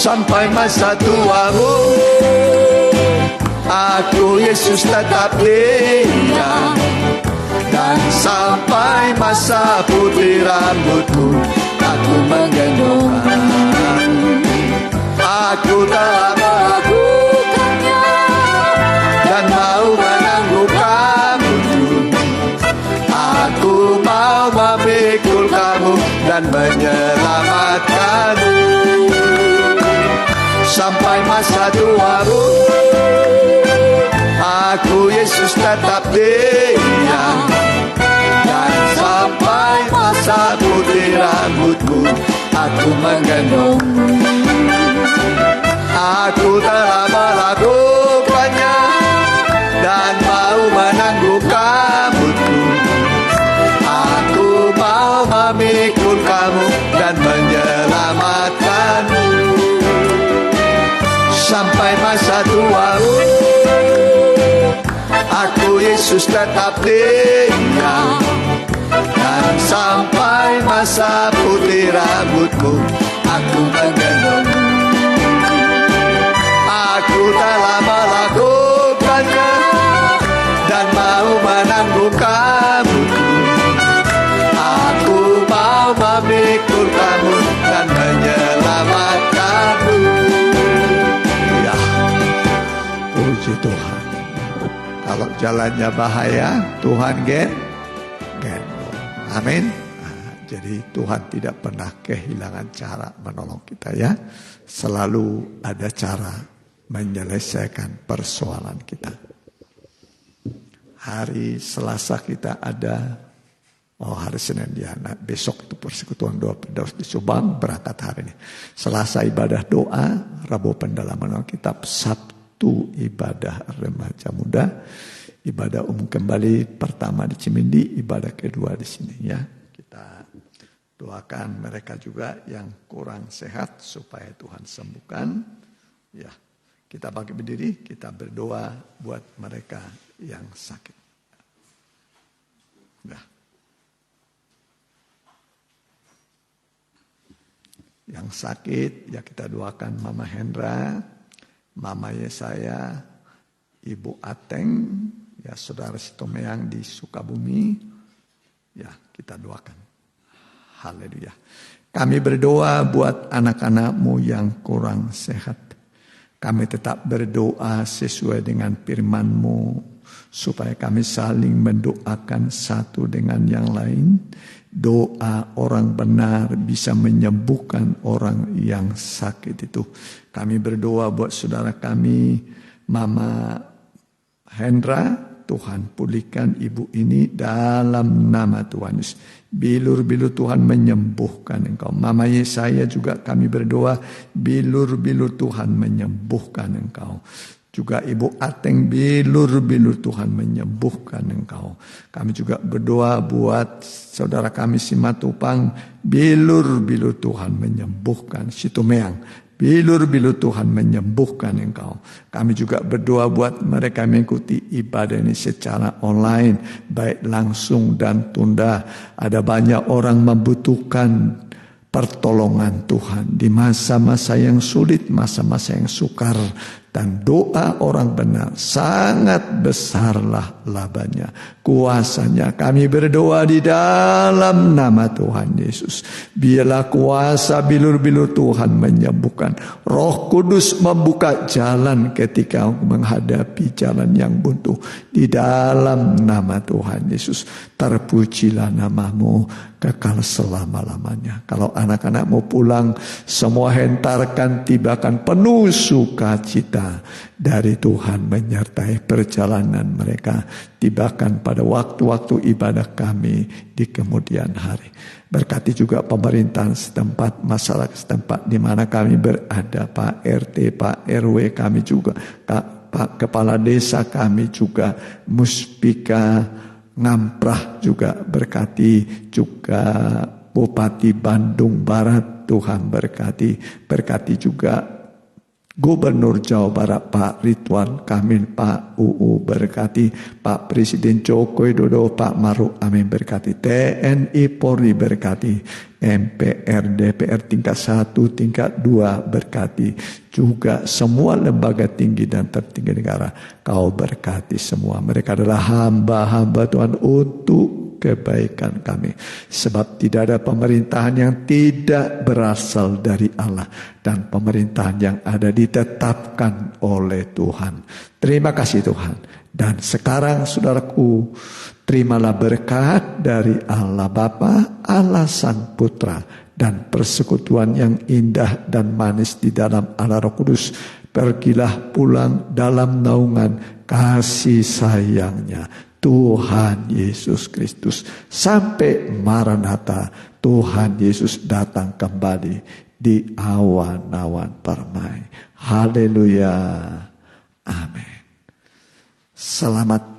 Sampai masa tuamu, aku Yesus tetap dia. Dan sampai masa putih rambutmu, aku menggendongmu. Aku telah melakukannya dan mau menanggung kamu. Aku mau memikul kamu dan menyelamatkanmu. Sampai masa tuamu, aku Yesus tetap dia. Dan sampai masa putih rambutmu, aku menggendongmu. Aku telah melakukannya dan mau menanggung kamuku. Aku mau memikul kamu dan menyelamatkanmu. Sampai masa tuamu, aku Yesus tetap dia. Dan sampai masa putih rambutmu, aku menggendongmu. Aku telah melakukannya dan mau menanggung kamuku. Aku mau memikul kamu dan menyelamatkanmu. Puji Tuhan. Kalau jalannya bahaya, Tuhan gendong. Amin. Jadi Tuhan tidak pernah kehilangan cara menolong kita ya. Selalu ada cara menyelesaikan persoalan kita. Hari Selasa kita ada, hari Senin ya. Nah, besok itu persekutuan doa Firdaus di Subang, berangkat hari ini. Selasa ibadah doa, Rabu pendalaman kitab, Sabtu ibadah remaja muda, ibadah umum kembali pertama di Cimindi, ibadah kedua di sini ya. Kita doakan mereka juga yang kurang sehat supaya Tuhan sembuhkan. Ya, kita bangkit berdiri, kita berdoa buat mereka yang sakit. Ya. Yang sakit ya kita doakan Mama Hendra, Mama Yesaya, Ibu Ateng, ya Saudara Sitomeang di Sukabumi, ya kita doakan. Haleluya. Kami berdoa buat anak-anakmu yang kurang sehat. Kami tetap berdoa sesuai dengan firman-Mu, supaya kami saling mendoakan satu dengan yang lain. Doa orang benar bisa menyembuhkan orang yang sakit itu. Kami berdoa buat saudara kami, Mama Hendra, Tuhan pulihkan ibu ini dalam nama Tuhan Yesus. Bilur-bilur Tuhan menyembuhkan engkau. Mama Yesaya juga kami berdoa, bilur-bilur Tuhan menyembuhkan engkau. Juga Ibu Ateng, bilur-bilur Tuhan menyembuhkan engkau. Kami juga berdoa buat saudara kami Simatupang, bilur-bilur Tuhan menyembuhkan. Situmeang, bilur-bilur Tuhan menyembuhkan engkau. Kami juga berdoa buat mereka mengikuti ibadah ini secara online, baik langsung dan tunda. Ada banyak orang membutuhkan pertolongan Tuhan di masa-masa yang sulit, masa-masa yang sukar. Dan doa orang benar sangat besarlah labanya, kuasanya. Kami berdoa di dalam nama Tuhan Yesus. Biarlah kuasa bilur-bilur Tuhan menyembuhkan. Roh Kudus membuka jalan ketika menghadapi jalan yang buntu. Di dalam nama Tuhan Yesus. Terpujilah namamu kekal selama-lamanya. Kalau anak-anakmu pulang, semua hentarkan, tibakan penuh sukacita. berkah dari Tuhan menyertai perjalanan mereka, tibakan pada waktu-waktu ibadah kami di kemudian hari. Berkati juga pemerintahan setempat, masyarakat setempat di mana kami berada, Pak RT, Pak RW kami juga, Pak Kepala Desa kami juga, Muspika Ngamprah juga berkati, juga Bupati Bandung Barat, Tuhan berkati juga Gubernur Jawa Barat Pak Ridwan Kamil, Pak UU berkati, Pak Presiden Joko Widodo, Pak Maruf Amin berkati, TNI Polri berkati, MPR DPR tingkat 1, tingkat 2 berkati, juga semua lembaga tinggi dan tertinggi negara. Kau berkati semua, mereka adalah hamba-hamba Tuhan untuk kebaikan kami. Sebab tidak ada pemerintahan yang tidak berasal dari Allah, dan pemerintahan yang ada ditetapkan oleh Tuhan. Terima kasih Tuhan. Dan sekarang saudaraku, terimalah berkat dari Allah Bapa, Allah Sang Putra, dan persekutuan yang indah dan manis di dalam Allah Roh Kudus. Pergilah pulang dalam naungan kasih sayangnya Tuhan Yesus Kristus. Sampai Maranatha, Tuhan Yesus datang kembali di awan-awan permai. Haleluya. Amin. Selamat